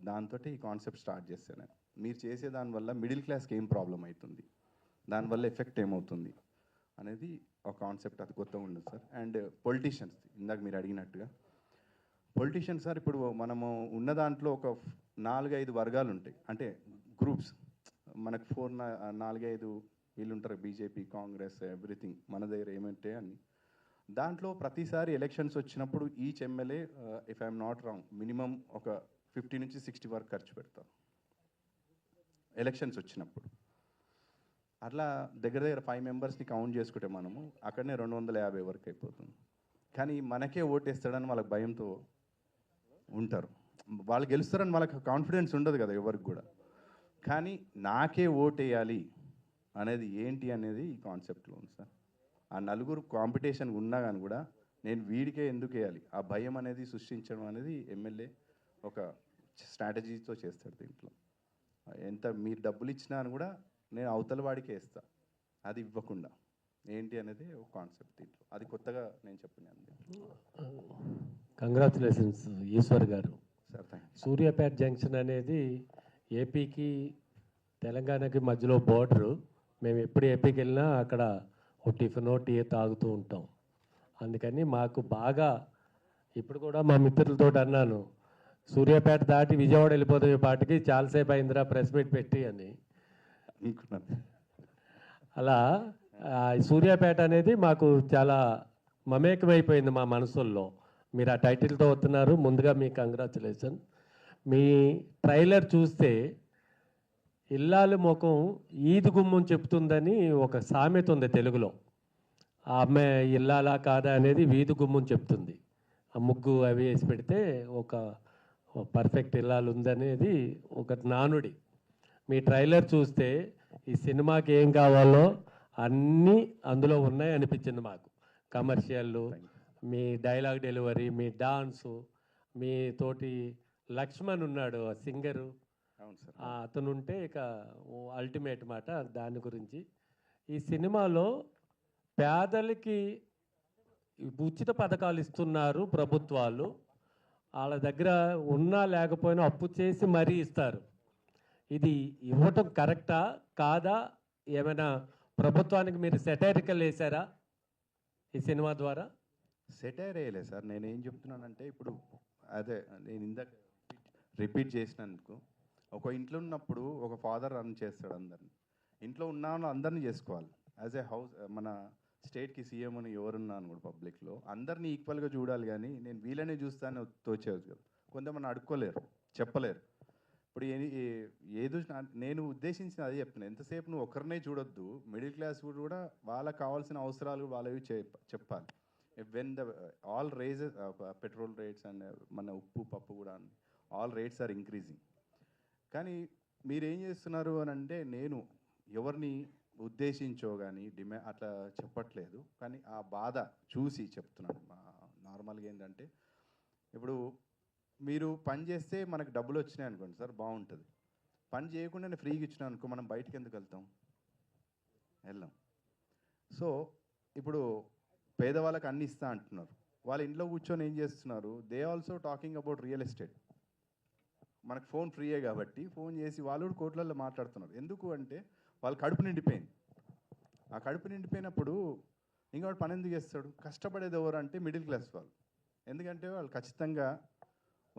E: దాంతో ఈ కాన్సెప్ట్ స్టార్ట్ చేస్తాను నేను. మీరు చేసే దానివల్ల మిడిల్ క్లాస్కి ఏం ప్రాబ్లం అవుతుంది, దానివల్ల ఎఫెక్ట్ ఏమవుతుంది అనేది ఒక కాన్సెప్ట్. అది కొత్తగా ఉండదు సార్. అండ్ పొలిటీషియన్స్, ఇందాక మీరు అడిగినట్టుగా పొలిటీషియన్స్ సార్, ఇప్పుడు మనము ఉన్న దాంట్లో ఒక 4-5 వర్గాలు ఉంటాయి, అంటే గ్రూప్స్. మనకు 4-5 వీళ్ళు ఉంటారు, బీజేపీ, కాంగ్రెస్, ఎవ్రీథింగ్ మన దగ్గర ఏమంటే అని. దాంట్లో ప్రతిసారి ఎలక్షన్స్ వచ్చినప్పుడు each MLA, if I'm not wrong, minimum ఒక 50 నుంచి 60 వరకు ఖర్చు పెడతారు ఎలక్షన్స్ వచ్చినప్పుడు. అట్లా దగ్గర 5 మెంబర్స్ని కౌంట్ చేసుకుంటే మనము అక్కడనే 250 వరకు అయిపోతుంది. కానీ మనకే ఓటేస్తాడని వాళ్ళకి భయంతో ఉంటారు. వాళ్ళు గెలుస్తారని వాళ్ళకి కాన్ఫిడెన్స్ ఉండదు కదా ఎవరికి కూడా. కానీ నాకే ఓటేయాలి అనేది ఏంటి అనేది ఈ కాన్సెప్ట్లో ఉంది సార్. ఆ 4 కాంపిటీషన్ ఉన్నా కానీ కూడా నేను వీడికే ఎందుకు వేయాలి, ఆ భయం అనేది సృష్టించడం అనేది ఎమ్మెల్యే ఒక స్ట్రాటజీతో చేస్తాడు. దీంట్లో ఎంత మీరు డబ్బులు ఇచ్చినా అని కూడా నేను అవతల వాడికే వేస్తా, అది ఇవ్వకుండా ఏంటి అనేది ఒక కాన్సెప్ట్ దీంట్లో. అది కొత్తగా నేను చెప్పినాను.
G: Congratulations Eshwar garu.
E: Sir thank you.
G: Suryapet junction అనేది ఏపీకి తెలంగాణకి మధ్యలో బోర్డరు. మేము ఎప్పుడు ఏపీకి వెళ్ళినా అక్కడ ఒక టిఫినో టీ తాగుతూ ఉంటాం. అందుకని మాకు బాగా, ఇప్పుడు కూడా మా మిత్రులతో అన్నాను, సూర్యాపేట దాటి విజయవాడ వెళ్ళిపోతే పాటికి చాలాసేపు అయిందిరా ప్రెస్ మీట్ పెట్టి అని. అలా సూర్యాపేట అనేది మాకు చాలా మమేకమైపోయింది మా మనసుల్లో. మీరు ఆ టైటిల్తో వస్తున్నారు, ముందుగా మీకు కంగ్రాచులేషన్. మీ ట్రైలర్ చూస్తే ఇల్లాలు ముఖం ఈది గుమ్మం చెప్తుందని ఒక సామెత ఉంది తెలుగులో. ఆ అమ్మాయి ఇల్లాలా కాదా అనేది వీధి గుమ్మం చెప్తుంది. ఆ ముగ్గు అవి వేసి పెడితే ఒక పర్ఫెక్ట్ ఇల్లాలు ఉందనేది ఒక నానుడి. మీ ట్రైలర్ చూస్తే ఈ సినిమాకి ఏం కావాలో అన్నీ అందులో ఉన్నాయి అనిపించింది మాకు. కమర్షియల్, మీ డైలాగ్ డెలివరీ, మీ డాన్సు, మీ తోటి లక్ష్మణ్ ఉన్నాడు సింగరు, అతను ఉంటే ఇక అల్టిమేట్ మాట. దాని గురించి ఈ సినిమాలో పేదలకి ఉచిత పథకాలు ఇస్తున్నారు ప్రభుత్వాలు. వాళ్ళ దగ్గర ఉన్నా లేకపోయినా అప్పు చేసి మరీ ఇస్తారు. ఇది ఇవ్వటం కరెక్టా కాదా, ఏమైనా ప్రభుత్వానికి మీరు సెటైరికల్ వేశారా ఈ సినిమా ద్వారా?
E: సెటైర్ వేయలేదు సార్. నేను ఏం చెప్తున్నానంటే ఇప్పుడు అదే నేను ఇందాక రిపీట్ చేసినందుకు, ఒక ఇంట్లో ఉన్నప్పుడు ఒక ఫాదర్ రన్ చేస్తాడు అందరిని, ఇంట్లో ఉన్న అందరినీ చేసుకోవాలి. యాజ్ ఏ హౌస్ మన స్టేట్కి సీఎం అని ఎవరున్నాను కూడా పబ్లిక్లో అందరినీ ఈక్వల్గా చూడాలి, కానీ నేను వీళ్ళనే చూస్తాను తోచేది కదా. కొంతమంది అడుక్కోలేరు, చెప్పలేరు. ఇప్పుడు ఏదో నేను ఉద్దేశించిన అదే చెప్తున్నాను. ఎంతసేపు నువ్వు ఒకరినే చూడొద్దు, మిడిల్ క్లాస్ కూడా వాళ్ళకి కావాల్సిన అవసరాలు వాళ్ళవి చెప్పాలి. When the all raises petrol rates and మన ఉప్పు పప్పు కూడా ఆల్ రేట్స్ ఆర్ ఇంక్రీజింగ్. కానీ మీరేం చేస్తున్నారు అని అంటే, నేను ఎవరిని ఉద్దేశించో కానీ అట్లా చెప్పట్లేదు, కానీ ఆ బాధ చూసి చెప్తున్నాను. నార్మల్గా ఏంటంటే, ఇప్పుడు మీరు పని చేస్తే మనకు డబ్బులు వచ్చినాయి అనుకోండి సార్, బాగుంటుంది. పని చేయకుండానే ఫ్రీగా ఇచ్చినా అనుకో, మనం బయటికి ఎందుకు వెళ్తాం? వెళ్ళాం. సో ఇప్పుడు పేదవాళ్ళకి అన్ని ఇస్తా అంటున్నారు, వాళ్ళ ఇంట్లో కూర్చొని ఏం చేస్తున్నారు? They also talking about real estate. మనకు ఫోన్ ఫ్రీయే కాబట్టి ఫోన్ చేసి వాళ్ళు కూడా కోట్లలో మాట్లాడుతున్నారు. ఎందుకు అంటే వాళ్ళ కడుపు నిండిపోయింది. ఆ కడుపు నిండిపోయినప్పుడు ఇంకోటి పని ఎందుకు చేస్తాడు? కష్టపడేది ఎవరు అంటే మిడిల్ క్లాస్ వాళ్ళు. ఎందుకంటే వాళ్ళు ఖచ్చితంగా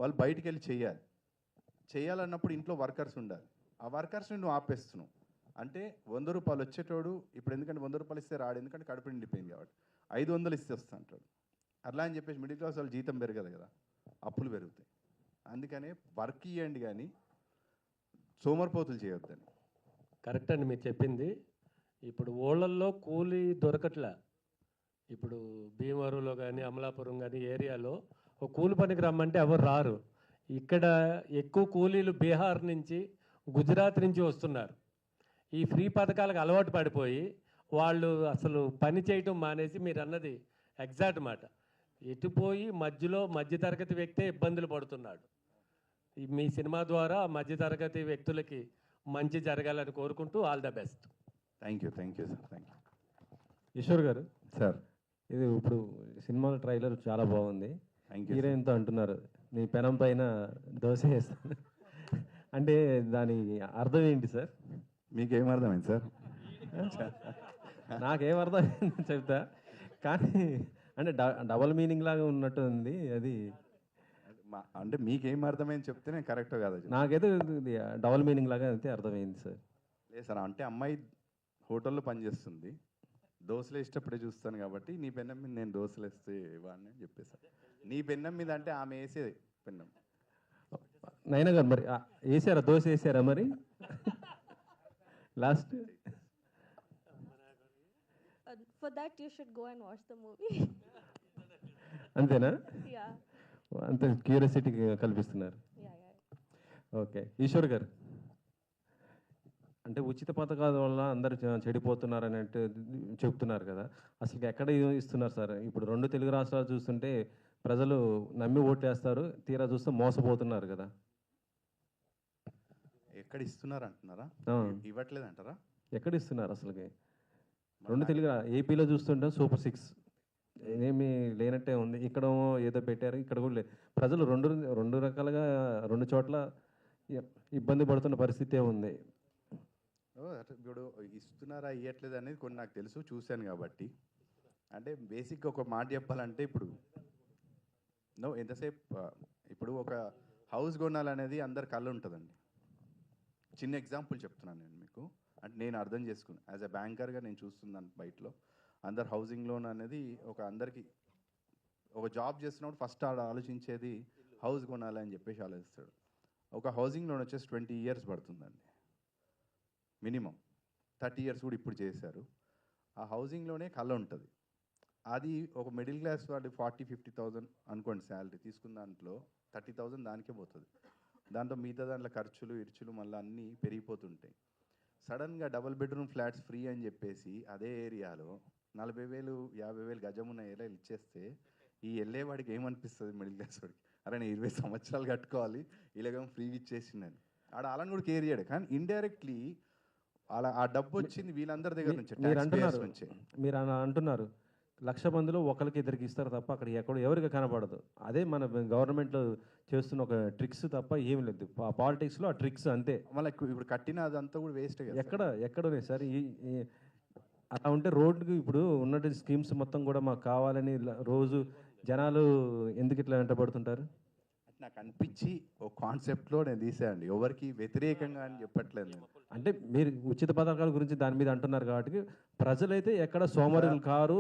E: వాళ్ళు బయటికి వెళ్ళి చేయాలన్నప్పుడు ఇంట్లో వర్కర్స్ ఉండాలి. ఆ వర్కర్స్ని నువ్వు ఆపేస్తున్నావు అంటే 100 రూపాయలు వచ్చేటోడు ఇప్పుడు, ఎందుకంటే 100 రూపాయలు ఇస్తే రాడు, ఎందుకంటే కడుపు నిండిపోయింది కాబట్టి 500 ఇస్తే వస్తా అంటాడు. అట్లా అని చెప్పేసి మిడిల్ క్లాస్ వాళ్ళు జీతం పెరగదు కదా, అప్పులు పెరుగుతాయి. అందుకనే వర్క్ ఇవ్వండి కానీ సోమరిపోతులు చేయొద్దని.
G: కరెక్ట్ అండి మీరు చెప్పింది. ఇప్పుడు ఊళ్ళల్లో కూలీ దొరకట్లే. ఇప్పుడు భీమవరంలో కానీ అమలాపురం కానీ ఏరియాలో ఒక కూలి పనికి రమ్మంటే ఎవరు రారు. ఇక్కడ ఎక్కువ కూలీలు బీహార్ నుంచి, గుజరాత్ నుంచి వస్తున్నారు. ఈ ఫ్రీ పథకాలకు అలవాటు పడిపోయి వాళ్ళు అసలు పని చేయటం మానేసి, మీరు అన్నది ఎగ్జాక్ట్ మాట, ఎటుపోయి మధ్యలో మధ్యతరగతి వ్యక్తే ఇబ్బందులు పడుతున్నాడు. మీ సినిమా ద్వారా మధ్యతరగతి వ్యక్తులకి మంచి జరగాలని కోరుకుంటూ all the best.
E: Thank you sir. Thank you.
H: Eshwar garu,
E: sir
H: ఇది ఇప్పుడు సినిమాల ట్రైలర్ చాలా బాగుంది.
E: Thank you.
H: హీరోయిన్తో అంటున్నారు నీ పెనం పైన దోశ వేస్తాను అంటే దాని అర్థం ఏంటి సార్?
E: మీకేం అర్థమైంది సార్?
H: నాకేం అర్థమైంది చెప్తా, కానీ అంటే డబల్ మీనింగ్ లాగా ఉన్నట్టు ఉంది అది.
E: అంటే మీకేం అర్థమైంది చెప్తేనే కరెక్ట్ కాదు.
H: నాకైతే డబల్ మీనింగ్ లాగా అయితే అర్థమైంది సార్.
E: లేదు సార్, అంటే అమ్మాయి హోటల్లో పనిచేస్తుంది, దోశలు ఇష్టపడే చూస్తాను కాబట్టి నీ పెన్నం మీద నేను దోశలు వేస్తే ఇవ్వండి అని చెప్పేసాను. నీ పెన్నం మీద అంటే ఆమె వేసేది పెన్నం.
H: నైనా గారు మరి వేసారా దోశ వేసారా మరి last?
D: For that, you should go and watch the movie.
H: అంతేనా?
D: Yeah.
H: అంత క్యూరియాసిటీ కల్పిస్తున్నారు.
D: Yeah.
H: ఓకే. ఈశ్వర్ గారు, అంటే ఉచిత పథకాల వల్ల అందరు చెడిపోతున్నారు అన్నట్టు చెప్తున్నారు కదా, అసలు ఎక్కడ ఇస్తున్నారు సార్? ఇప్పుడు 2 తెలుగు రాష్ట్రాలు చూస్తుంటే ప్రజలు నమ్మి ఓటేస్తారు, తీరా చూస్తే మోసపోతున్నారు కదా.
E: ఎక్కడ ఇస్తున్నారు అంటున్నారా? ఇవ్వట్లేదు అంటారా?
H: ఎక్కడ ఇస్తున్నారు అసలుకి? 2 తెలుగు ఏపీలో చూస్తుంటే సూపర్ 6 ఏమీ లేనట్టే ఉంది. ఇక్కడ ఏదో పెట్టారు, ఇక్కడ కూడా లేదు. ప్రజలు రెండు రకాలుగా 2 చోట్ల ఇబ్బంది పడుతున్న పరిస్థితే ఉంది.
E: ఇప్పుడు ఇస్తున్నారా ఇవ్వట్లేదు అనేది కొన్ని నాకు తెలుసు, చూశాను కాబట్టి. అంటే బేసిక్గా ఒక మాట చెప్పాలంటే, ఇప్పుడు ఎంతసేపు ఇప్పుడు ఒక హౌస్ కొనాలనేది అందరి కళ్ళు ఉంటుందండి. చిన్న ఎగ్జాంపుల్ చెప్తున్నాను నేను మీకు, అంటే నేను అర్థం చేసుకున్నాను యాజ్ ఎ బ్యాంకర్గా నేను చూస్తున్నాను బయటలో. అందరు హౌసింగ్ లోన్ అనేది అందరికి ఒక జాబ్ చేస్తున్నప్పుడు ఫస్ట్ ఆలోచించేది హౌస్ కొనాలని చెప్పేసి ఆలోచిస్తాడు. ఒక హౌసింగ్ లోన్ వచ్చేసి 20 years పడుతుందండి మినిమం. 30 years కూడా ఇప్పుడు చేశారు. ఆ హౌసింగ్లోనే కళ ఉంటుంది. అది ఒక మిడిల్ క్లాస్ వాడి 40-50,000 అనుకోండి శాలరీ తీసుకున్న దాంట్లో 30,000 దానికే పోతుంది. దాంట్లో మిగతా దాంట్లో ఖర్చులు ఇర్చులు మళ్ళీ అన్నీ పెరిగిపోతుంటాయి. సడన్గా డబుల్ బెడ్రూమ్ ఫ్లాట్స్ ఫ్రీ అని చెప్పేసి అదే ఏరియాలో 40,000 50,000 గజం ఉన్న ఏరియాలు ఇచ్చేస్తే ఈ వెళ్ళేవాడికి ఏమనిపిస్తుంది? మిడిల్ క్లాస్ వాడికి, అరే నేను 20 సంవత్సరాలు కట్టుకోవాలి, ఇలాగేమో ఫ్రీగా ఇచ్చేసిందని ఆడ అలా కూడా కేర్ చేయడు. కానీ ఇండైరెక్ట్లీ అలా ఆ డబ్బు వచ్చింది వీళ్ళందరి దగ్గర నుంచి,
H: మీరు అంటున్నారు 1,00,000 మందిలో ఒకరికి ఇద్దరికి ఇస్తారు తప్ప అక్కడ ఎవరికి కనపడదు. అదే మన గవర్నమెంట్లో చేస్తున్న ఒక ట్రిక్స్ తప్ప ఏమి లేదు. పాలిటిక్స్లో ఆ ట్రిక్స్ అంతే.
E: మళ్ళీ ఇప్పుడు కట్టిన అదంతా కూడా వేస్ట్.
H: ఎక్కడ ఉన్నాయి సార్? అలా ఉంటే రోడ్డుకి ఇప్పుడు ఉన్నట్టు స్కీమ్స్ మొత్తం కూడా మాకు కావాలని రోజు జనాలు ఎందుకు ఇట్లా వెంటబడుతుంటారు?
E: నాకు అనిపించి ఒక కాన్సెప్ట్లో నేను తీసానండి, ఎవరికి వ్యతిరేకంగా అని చెప్పట్లేదు నేను.
H: అంటే మీరు ఉచిత పథకాల గురించి దాని మీద అంటున్నారు కాబట్టి ప్రజలైతే ఎక్కడ సోమరులు కారు.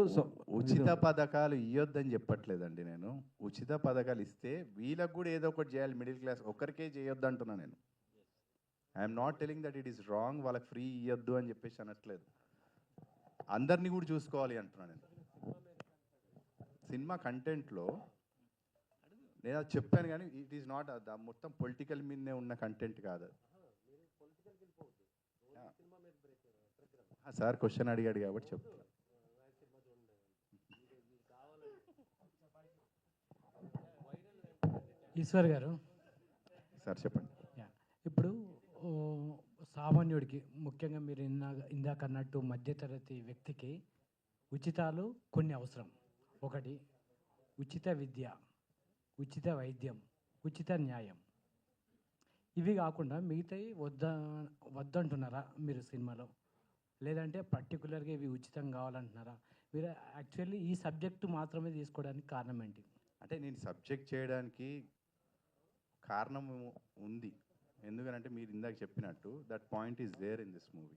E: ఉచిత పథకాలు ఇవ్వద్దని చెప్పట్లేదండి నేను. ఉచిత పథకాలు ఇస్తే వీళ్ళకు కూడా ఏదో ఒకటి చేయాలి, మిడిల్ క్లాస్ ఒక్కరికే చేయొద్దు అంటున్నా నేను. I'm not telling that it is wrong, వాళ్ళకి ఫ్రీ ఇవ్వద్దు అని చెప్పేసి అనట్లేదు, అందరినీ కూడా చూసుకోవాలి అంటున్నా నేను. సినిమా కంటెంట్లో నేను అది చెప్పాను కానీ ఇట్ ఈస్ నాట్ మొత్తం పొలిటికల్ మీదనే ఉన్న కంటెంట్ కాదు. సార్ క్వశ్చన్ అడిగాడు కాబట్టి చెప్తాను.
I: ఈశ్వర్ గారు
E: సార్ చెప్పండి.
I: ఇప్పుడు సామాన్యుడికి ముఖ్యంగా మీరు ఇందాక అన్నట్టు మధ్యతరగతి వ్యక్తికి ఉచితాలు కొన్ని అవసరం. ఒకటి ఉచిత విద్య, ఉచిత వైద్యం, ఉచిత న్యాయం. ఇవి కాకుండా మిగతాయి వద్దంటున్నారా మీరు సినిమాలో? లేదంటే పర్టికులర్గా ఇవి ఉచితం కావాలంటున్నారా మీరు? యాక్చువల్లీ ఈ సబ్జెక్టు మాత్రమే తీసుకోవడానికి కారణం ఏంటి?
E: అంటే నేను సబ్జెక్ట్ చేయడానికి కారణం ఉంది, ఎందుకంటే మీరు ఇందాక చెప్పినట్టు that point is there in this movie.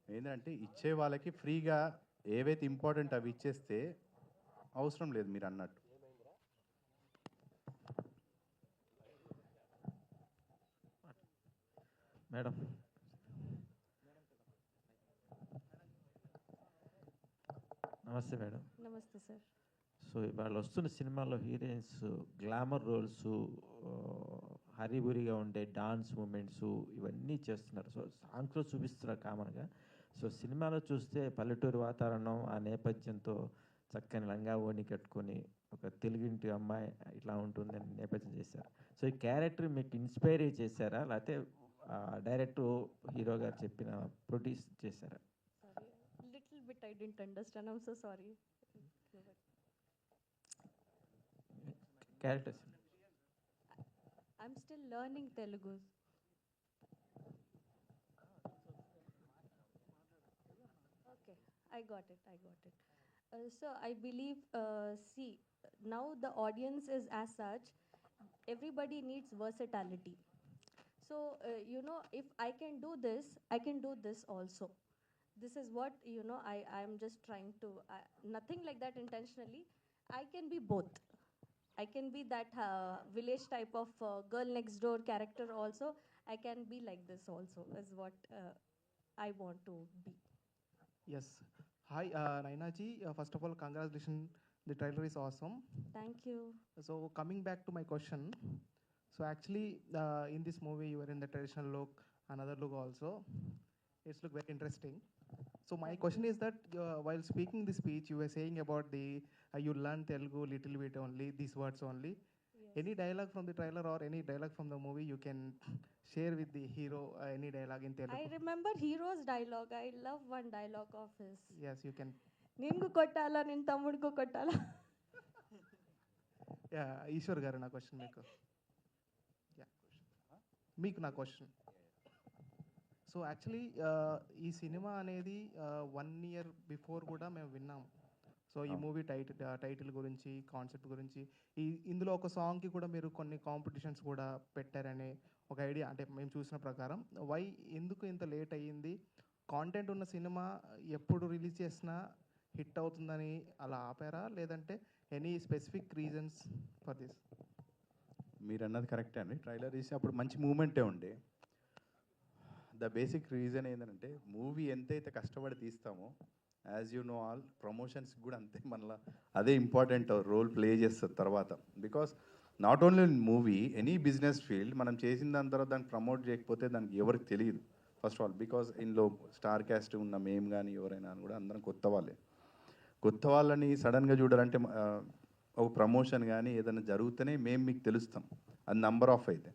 E: ఏంటంటే ఇచ్చే వాళ్ళకి ఫ్రీగా ఏవైతే ఇంపార్టెంట్ అవి ఇచ్చేస్తే అవసరం లేదు మీరు అన్నట్టు.
F: మేడం, నమస్తే మేడం.
D: నమస్తే సార్.
F: సో ఇవాళ వస్తున్న సినిమాలో హీరోయిన్స్ గ్లామర్ రోల్స్, హరిబురిగా ఉండే డాన్స్ మూమెంట్స్ ఇవన్నీ చేస్తున్నారు. సో సాంగ్స్లో చూపిస్తున్నారు కామన్గా. సో సినిమాలో చూస్తే పల్లెటూరు వాతావరణం, ఆ నేపథ్యంతో చక్కని లంగా ఓణి కట్టుకొని ఒక తెలుగింటి అమ్మాయి ఇట్లా ఉంటుందని నేపథ్యం చేశారు. సో ఈ క్యారెక్టర్ మీకు ఇన్స్పైర్ చేశారా, లేకపోతే డైరెక్ట్ హీరో గారు చెప్పిన ప్రొడ్యూస్ చేశారా?
D: Little bit I didn't understand. I'm so sorry.
F: Characters
D: I'm still learning Telugu. Okay, I got it. So I believe, see, now the audience is as such, everybody needs versatility. So, if I can do this, I can do this also. This is what, I'm just trying to, nothing like that intentionally. I can be both. I can be that village type of girl next door character also. I can be like this also, is what I want to be.
J: Yes. Hi, Naina ji. First of all, congratulations. The trailer is awesome.
D: Thank you.
J: So coming back to my question, so actually in this movie you were in the traditional look, another look also. It's look very interesting. So my question is that while speaking the speech, you were saying about the you learn Telugu little bit only, these words only.
D: Yes.
J: Any dialogue from the trailer or any dialogue from the movie you can share with the hero? Any dialogue in Telugu?
D: I remember Hero's dialogue. I love one dialogue of his.
J: Yes, you can.
D: Ningu kottala, nin tammudu kottala.
J: Yeah, Ishwar garu na question meeku. Yeah, meeku na question. So actually ఈ cinema అనేది 1 year before కూడా మేము విన్నాం. So ఈ movie title గురించి, concept గురించి, ఇందులో ఒక సాంగ్కి కూడా మీరు కొన్ని కాంపిటీషన్స్ కూడా పెట్టారనే ఒక ఐడియా, అంటే మేము చూసిన ప్రకారం. ఎందుకు ఇంత లేట్ అయ్యింది? కాంటెంట్ ఉన్న సినిమా ఎప్పుడు రిలీజ్ చేసినా హిట్ అవుతుందని అలా ఆపారా, లేదంటే any specific reasons for this?
E: మీరు అన్నది కరెక్టే అండి. ట్రైలర్ తీసి అప్పుడు మంచి మూమెంటే ఉండే. ద బేసిక్ రీజన్ ఏంటంటే మూవీ ఎంతైతే కష్టపడి తీస్తామో, యాజ్ యూ నో ఆల్, ప్రమోషన్స్కి కూడా అంతే మనలా అదే ఇంపార్టెంట్ రోల్ ప్లే చేస్తుంది తర్వాత. Because not only movie, any business field మనం చేసిన దాని తర్వాత దాన్ని ప్రమోట్ చేయకపోతే దానికి ఎవరికి తెలియదు ఫస్ట్ ఆఫ్ ఆల్. బికాస్ ఇందులో స్టార్ క్యాస్ట్ ఉన్న మేము కానీ ఎవరైనా కూడా అందరం కొత్త వాళ్ళే. కొత్త వాళ్ళని సడన్గా చూడాలంటే ఒక ప్రమోషన్ కానీ ఏదైనా జరుగుతూనే మేము మీకు తెలుస్తాం, అది నంబర్ ఆఫ్ అయితే.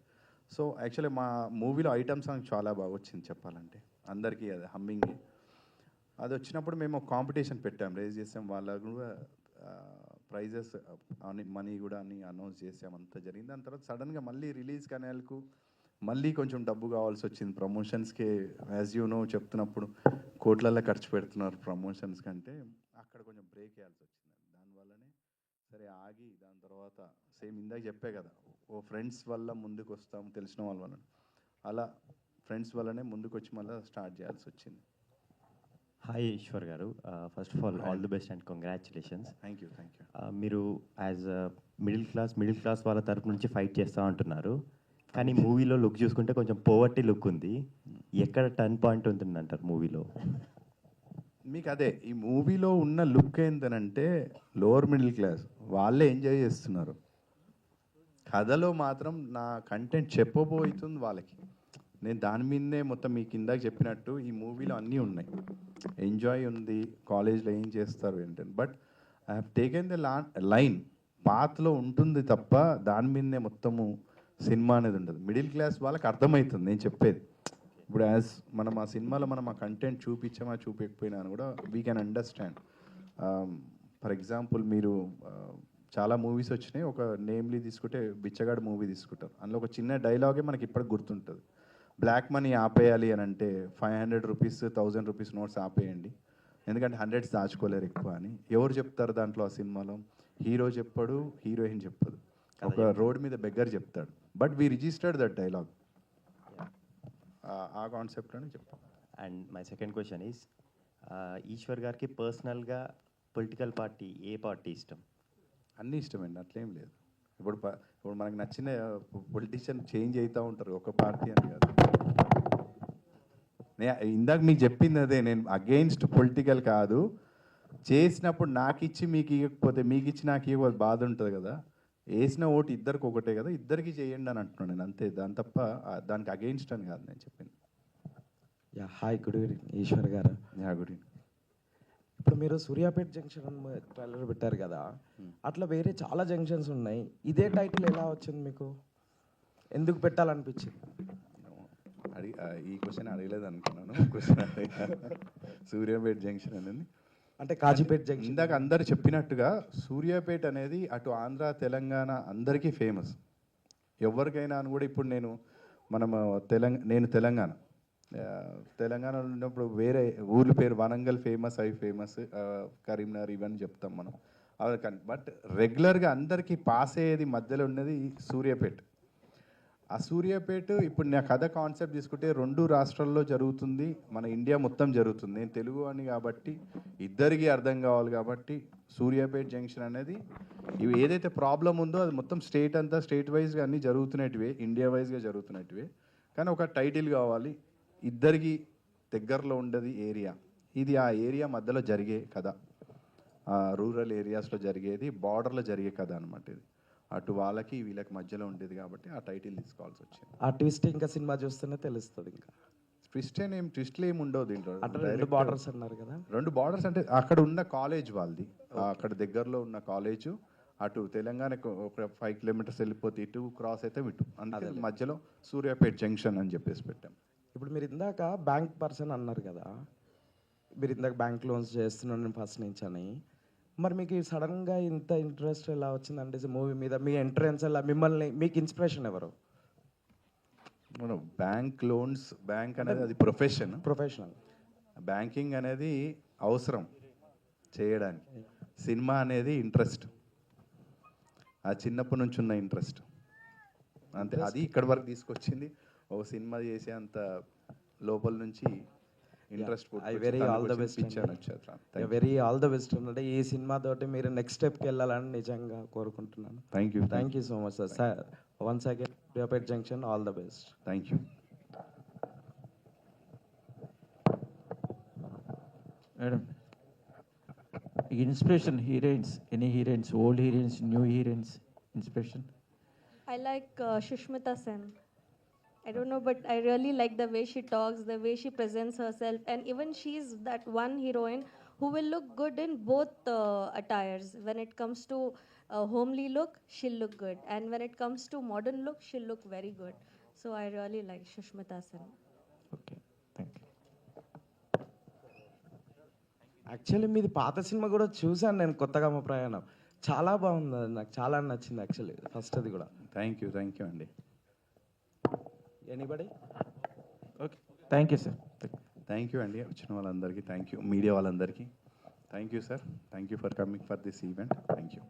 E: సో యాక్చువల్లీ మా మూవీలో ఐటమ్ సాంగ్ చాలా బాగా వచ్చింది చెప్పాలంటే, అందరికీ అది హమ్మింగ్. అది వచ్చినప్పుడు మేము ఒక కాంపిటీషన్ పెట్టాం, రేజ్ చేసాం, వాళ్ళకు కూడా ప్రైజెస్ అని మనీ కూడా అని అనౌన్స్ చేసాం, అంతా జరిగింది. దాని తర్వాత సడన్గా మళ్ళీ రిలీజ్ కనేలకు మళ్ళీ కొంచెం డబ్బు కావాల్సి వచ్చింది ప్రమోషన్స్కి. యాజ్ యూ నో చెప్తున్నప్పుడు కోట్లల్లో ఖర్చు పెడుతున్నారు ప్రమోషన్స్ కంటే, అక్కడ కొంచెం బ్రేక్ వేయాల్సి వచ్చింది. దానివల్లనే సరే ఆగి దాని తర్వాత సేమ్ ఇందాక చెప్పే కదా, ఓ ఫ్రెండ్స్ వల్ల ముందుకు వస్తాం, తెలిసిన వాళ్ళ వల్ల, అలా ఫ్రెండ్స్ వల్లనే ముందుకు వచ్చి మళ్ళీ స్టార్ట్ చేయాల్సి వచ్చింది.
K: హాయ్ ఈశ్వర్ గారు, first of all the best and congratulations.
E: Thank you.
K: మీరు యాజ్ మిడిల్ క్లాస్ వాళ్ళ తరపు నుంచి ఫైట్ చేస్తూ ఉంటున్నారు, కానీ మూవీలో లుక్ చూసుకుంటే కొంచెం పోవర్టీ లుక్ ఉంది. ఎక్కడ టర్న్ పాయింట్ ఉంటుందంటారు మూవీలో?
E: మీకు అదే ఈ మూవీలో ఉన్న లుక్ ఏంటనంటే లోవర్ మిడిల్ క్లాస్ వాళ్ళే ఎంజాయ్ చేస్తున్నారు. కథలో మాత్రం నా కంటెంట్ చెప్పబోతుంది వాళ్ళకి. నేను దాని మీదనే మొత్తం మీకు ఇందాక చెప్పినట్టు ఈ మూవీలో అన్నీ ఉన్నాయి. ఎంజాయ్ ఉంది, కాలేజ్లో ఏం చేస్తారు ఏంటని, but I have taken the line పాత్లో ఉంటుంది తప్ప దాని మీదనే మొత్తము సినిమా అనేది ఉండదు. మిడిల్ క్లాస్ వాళ్ళకి అర్థమవుతుంది నేను చెప్పేది. ఇప్పుడు యాజ్ మనం ఆ సినిమాలో మనం ఆ కంటెంట్ చూపించామా చూపించకపోయినా అని కూడా we can understand. For example మీరు చాలా మూవీస్ వచ్చినాయి, ఒక నేమ్లీ తీసుకుంటే బిచ్చగాడు మూవీ తీసుకుంటారు. అందులో ఒక చిన్న డైలాగే మనకి ఇప్పటికి గుర్తుంటుంది. బ్లాక్ మనీ ఆపేయాలి అని అంటే 500 రూపీస్ 1000 రూపీస్ నోట్స్ ఆపేయండి, ఎందుకంటే 100s దాచుకోలేరు ఎక్కువ అని. ఎవరు చెప్తారు దాంట్లో? ఆ సినిమాలో హీరో చెప్పాడు, హీరోయిన్ చెప్పదు, ఒక రోడ్ మీద బెగ్గర్ చెప్తాడు. But we registered that dialogue. ఆ కాన్సెప్ట్ అని చెప్తాను.
K: And my second question is, Eshwar గారికి పర్సనల్గా పొలిటికల్ పార్టీ ఏ పార్టీ ఇష్టం?
E: అన్నీ ఇష్టమండి, అట్లేం లేదు. ఇప్పుడు మనకు నచ్చిన పొలిటీషియన్ చేంజ్ అవుతూ ఉంటారు, ఒక పార్టీ అని కాదు. ఇందాక మీకు చెప్పింది అదే, నేను అగెయిన్స్ట్ పొలిటికల్ కాదు. చేసినప్పుడు నాకు ఇచ్చి మీకు ఇవ్వకపోతే, మీకు ఇచ్చి నాకు ఇవ్వకపోతే బాధ ఉంటుంది కదా. వేసిన ఓటు ఇద్దరికి ఒకటే కదా, ఇద్దరికి చేయండి అని అంటున్నాను నేను, అంతే. దాని తప్ప దానికి అగెయిన్స్ట్ అని కాదు నేను చెప్పింది.
L: హాయ్, గుడ్ ఈవినింగ్ ఈశ్వర్ గారు.
E: Good evening.
L: ఇప్పుడు మీరు సూర్యాపేట జంక్షన్ ట్రైలర్ పెట్టారు కదా, అట్లా వేరే చాలా జంక్షన్స్ ఉన్నాయి. ఇదే టైటిల్ ఎలా వచ్చింది మీకు? ఎందుకు పెట్టాలనిపించింది?
E: ఈ క్వశ్చన్ అడగలేదు అనుకున్నాను. క్వశ్చన్ సూర్యాపేట జంక్షన్ అనేది
L: అంటే కాజీపేట జంక్షన్.
E: ఇందాక అందరు చెప్పినట్టుగా సూర్యాపేట అనేది అటు ఆంధ్ర తెలంగాణ అందరికీ ఫేమస్. ఎవరికైనా అని కూడా ఇప్పుడు నేను తెలంగాణలో ఉన్నప్పుడు వేరే ఊర్ల పేరు వనంగల్ ఫేమస్, అవి ఫేమస్, కరీంనగర్ ఇవన్నీ చెప్తాం మనం. బట్ రెగ్యులర్గా అందరికీ పాస్ అయ్యేది మధ్యలో ఉన్నది సూర్యాపేట. ఆ సూర్యాపేట ఇప్పుడు నా కథ కాన్సెప్ట్ తీసుకుంటే 2 రాష్ట్రాల్లో జరుగుతుంది, మన ఇండియా మొత్తం జరుగుతుంది. నేను తెలుగు అని కాబట్టి ఇద్దరికి అర్థం కావాలి కాబట్టి సూర్యాపేట జంక్షన్ అనేది ఇవి ఏదైతే ప్రాబ్లం ఉందో అది మొత్తం స్టేట్ అంతా స్టేట్ వైజ్గా అన్నీ జరుగుతున్నట్టువే, ఇండియా వైజ్గా జరుగుతున్నట్టువే. కానీ ఒక టైటిల్ కావాలి, ఇద్దరికి దగ్గరలో ఉండేది ఏరియా. ఇది ఆ ఏరియా మధ్యలో జరిగే కథ, రూరల్ ఏరియాస్లో జరిగేది, బార్డర్లో జరిగే కథ అనమాట. ఇది అటు వాళ్ళకి వీళ్ళకి మధ్యలో ఉండేది కాబట్టి ఆ టైటిల్ తీసుకోవాల్సి వచ్చింది.
L: ఆ ట్విస్ట్ ఇంకా సినిమా చూస్తేనే తెలుస్తుంది. ఇంకా
E: ట్విస్ట్లు ఏమి ఉండవు దీంట్లో.
L: అంటే 2 బార్డర్స్ అన్నారు కదా.
E: 2 బార్డర్స్ అంటే అక్కడ ఉన్న కాలేజ్ వాళ్ళది, అక్కడ దగ్గరలో ఉన్న కాలేజు, అటు తెలంగాణకు ఒక 5 కిలోమీటర్స్ వెళ్ళిపోతే ఇటు క్రాస్ అయితే ఇటు, అందుకే మధ్యలో సూర్యాపేట జంక్షన్ అని చెప్పేసి పెట్టాం.
L: ఇప్పుడు మీరు ఇందాక బ్యాంక్ పర్సన్ అన్నారు కదా, మీరు ఇందాక బ్యాంక్ లోన్స్ చేస్తున్నాను ఫస్ట్ నుంచి అని. మరి మీకు సడన్గా ఇంత ఇంట్రెస్ట్ ఎలా వచ్చిందంటే మూవీ మీద? మీ ఎంట్రన్స్ ఎలా, మిమ్మల్ని మీకు ఇన్స్పిరేషన్ ఎవరు?
E: బ్యాంక్ లోన్స్, బ్యాంక్ అనేది అది ప్రొఫెషనల్. బ్యాంకింగ్ అనేది అవసరం చేయడానికి, సినిమా అనేది ఇంట్రెస్ట్, ఆ చిన్నప్పటి నుంచి ఉన్న ఇంట్రెస్ట్ అంతే. అది ఇక్కడి వరకు తీసుకొచ్చింది. ఒక సినిమా చేసే అంత లోపల నుంచి interest.
L: Very all the best అంటే ఈ సినిమా తోటి మీరు నెక్స్ట్ స్టెప్కి వెళ్ళాలని నిజంగా కోరుకుంటున్నాను. Thank you so much sir. Once again Suryapet junction, all the best.
E: Thank you
F: madam. Inspiration heroines, any heroines, old heroines, new heroines inspiration?
D: I like Shushmita Sen. I don't know, but I really like the way she talks, the way she presents herself, and even she's that one heroine who will look good in both attires. When it comes to homely look, she'll look good, and when it comes to modern look, she'll look very good. So I really like Shushmita Sen.
F: Okay, thank you.
L: Actually మీది పాత cinema కూడా చూశాను నేను, కొత్తగా మా ప్రయాణం. చాలా బాగుంది, అది నాకు చాలా నచ్చింది యాక్చువల్లీ ఫస్ట్ అది కూడా.
E: థ్యాంక్ యూ అండి.
L: Anybody?
F: Okay, thank you sir.
E: Thank you అండి, వచ్చిన వాళ్ళందరికీ థ్యాంక్ యూ, మీడియా వాళ్ళందరికీ thank you sir, thank you for coming for this event, thank you.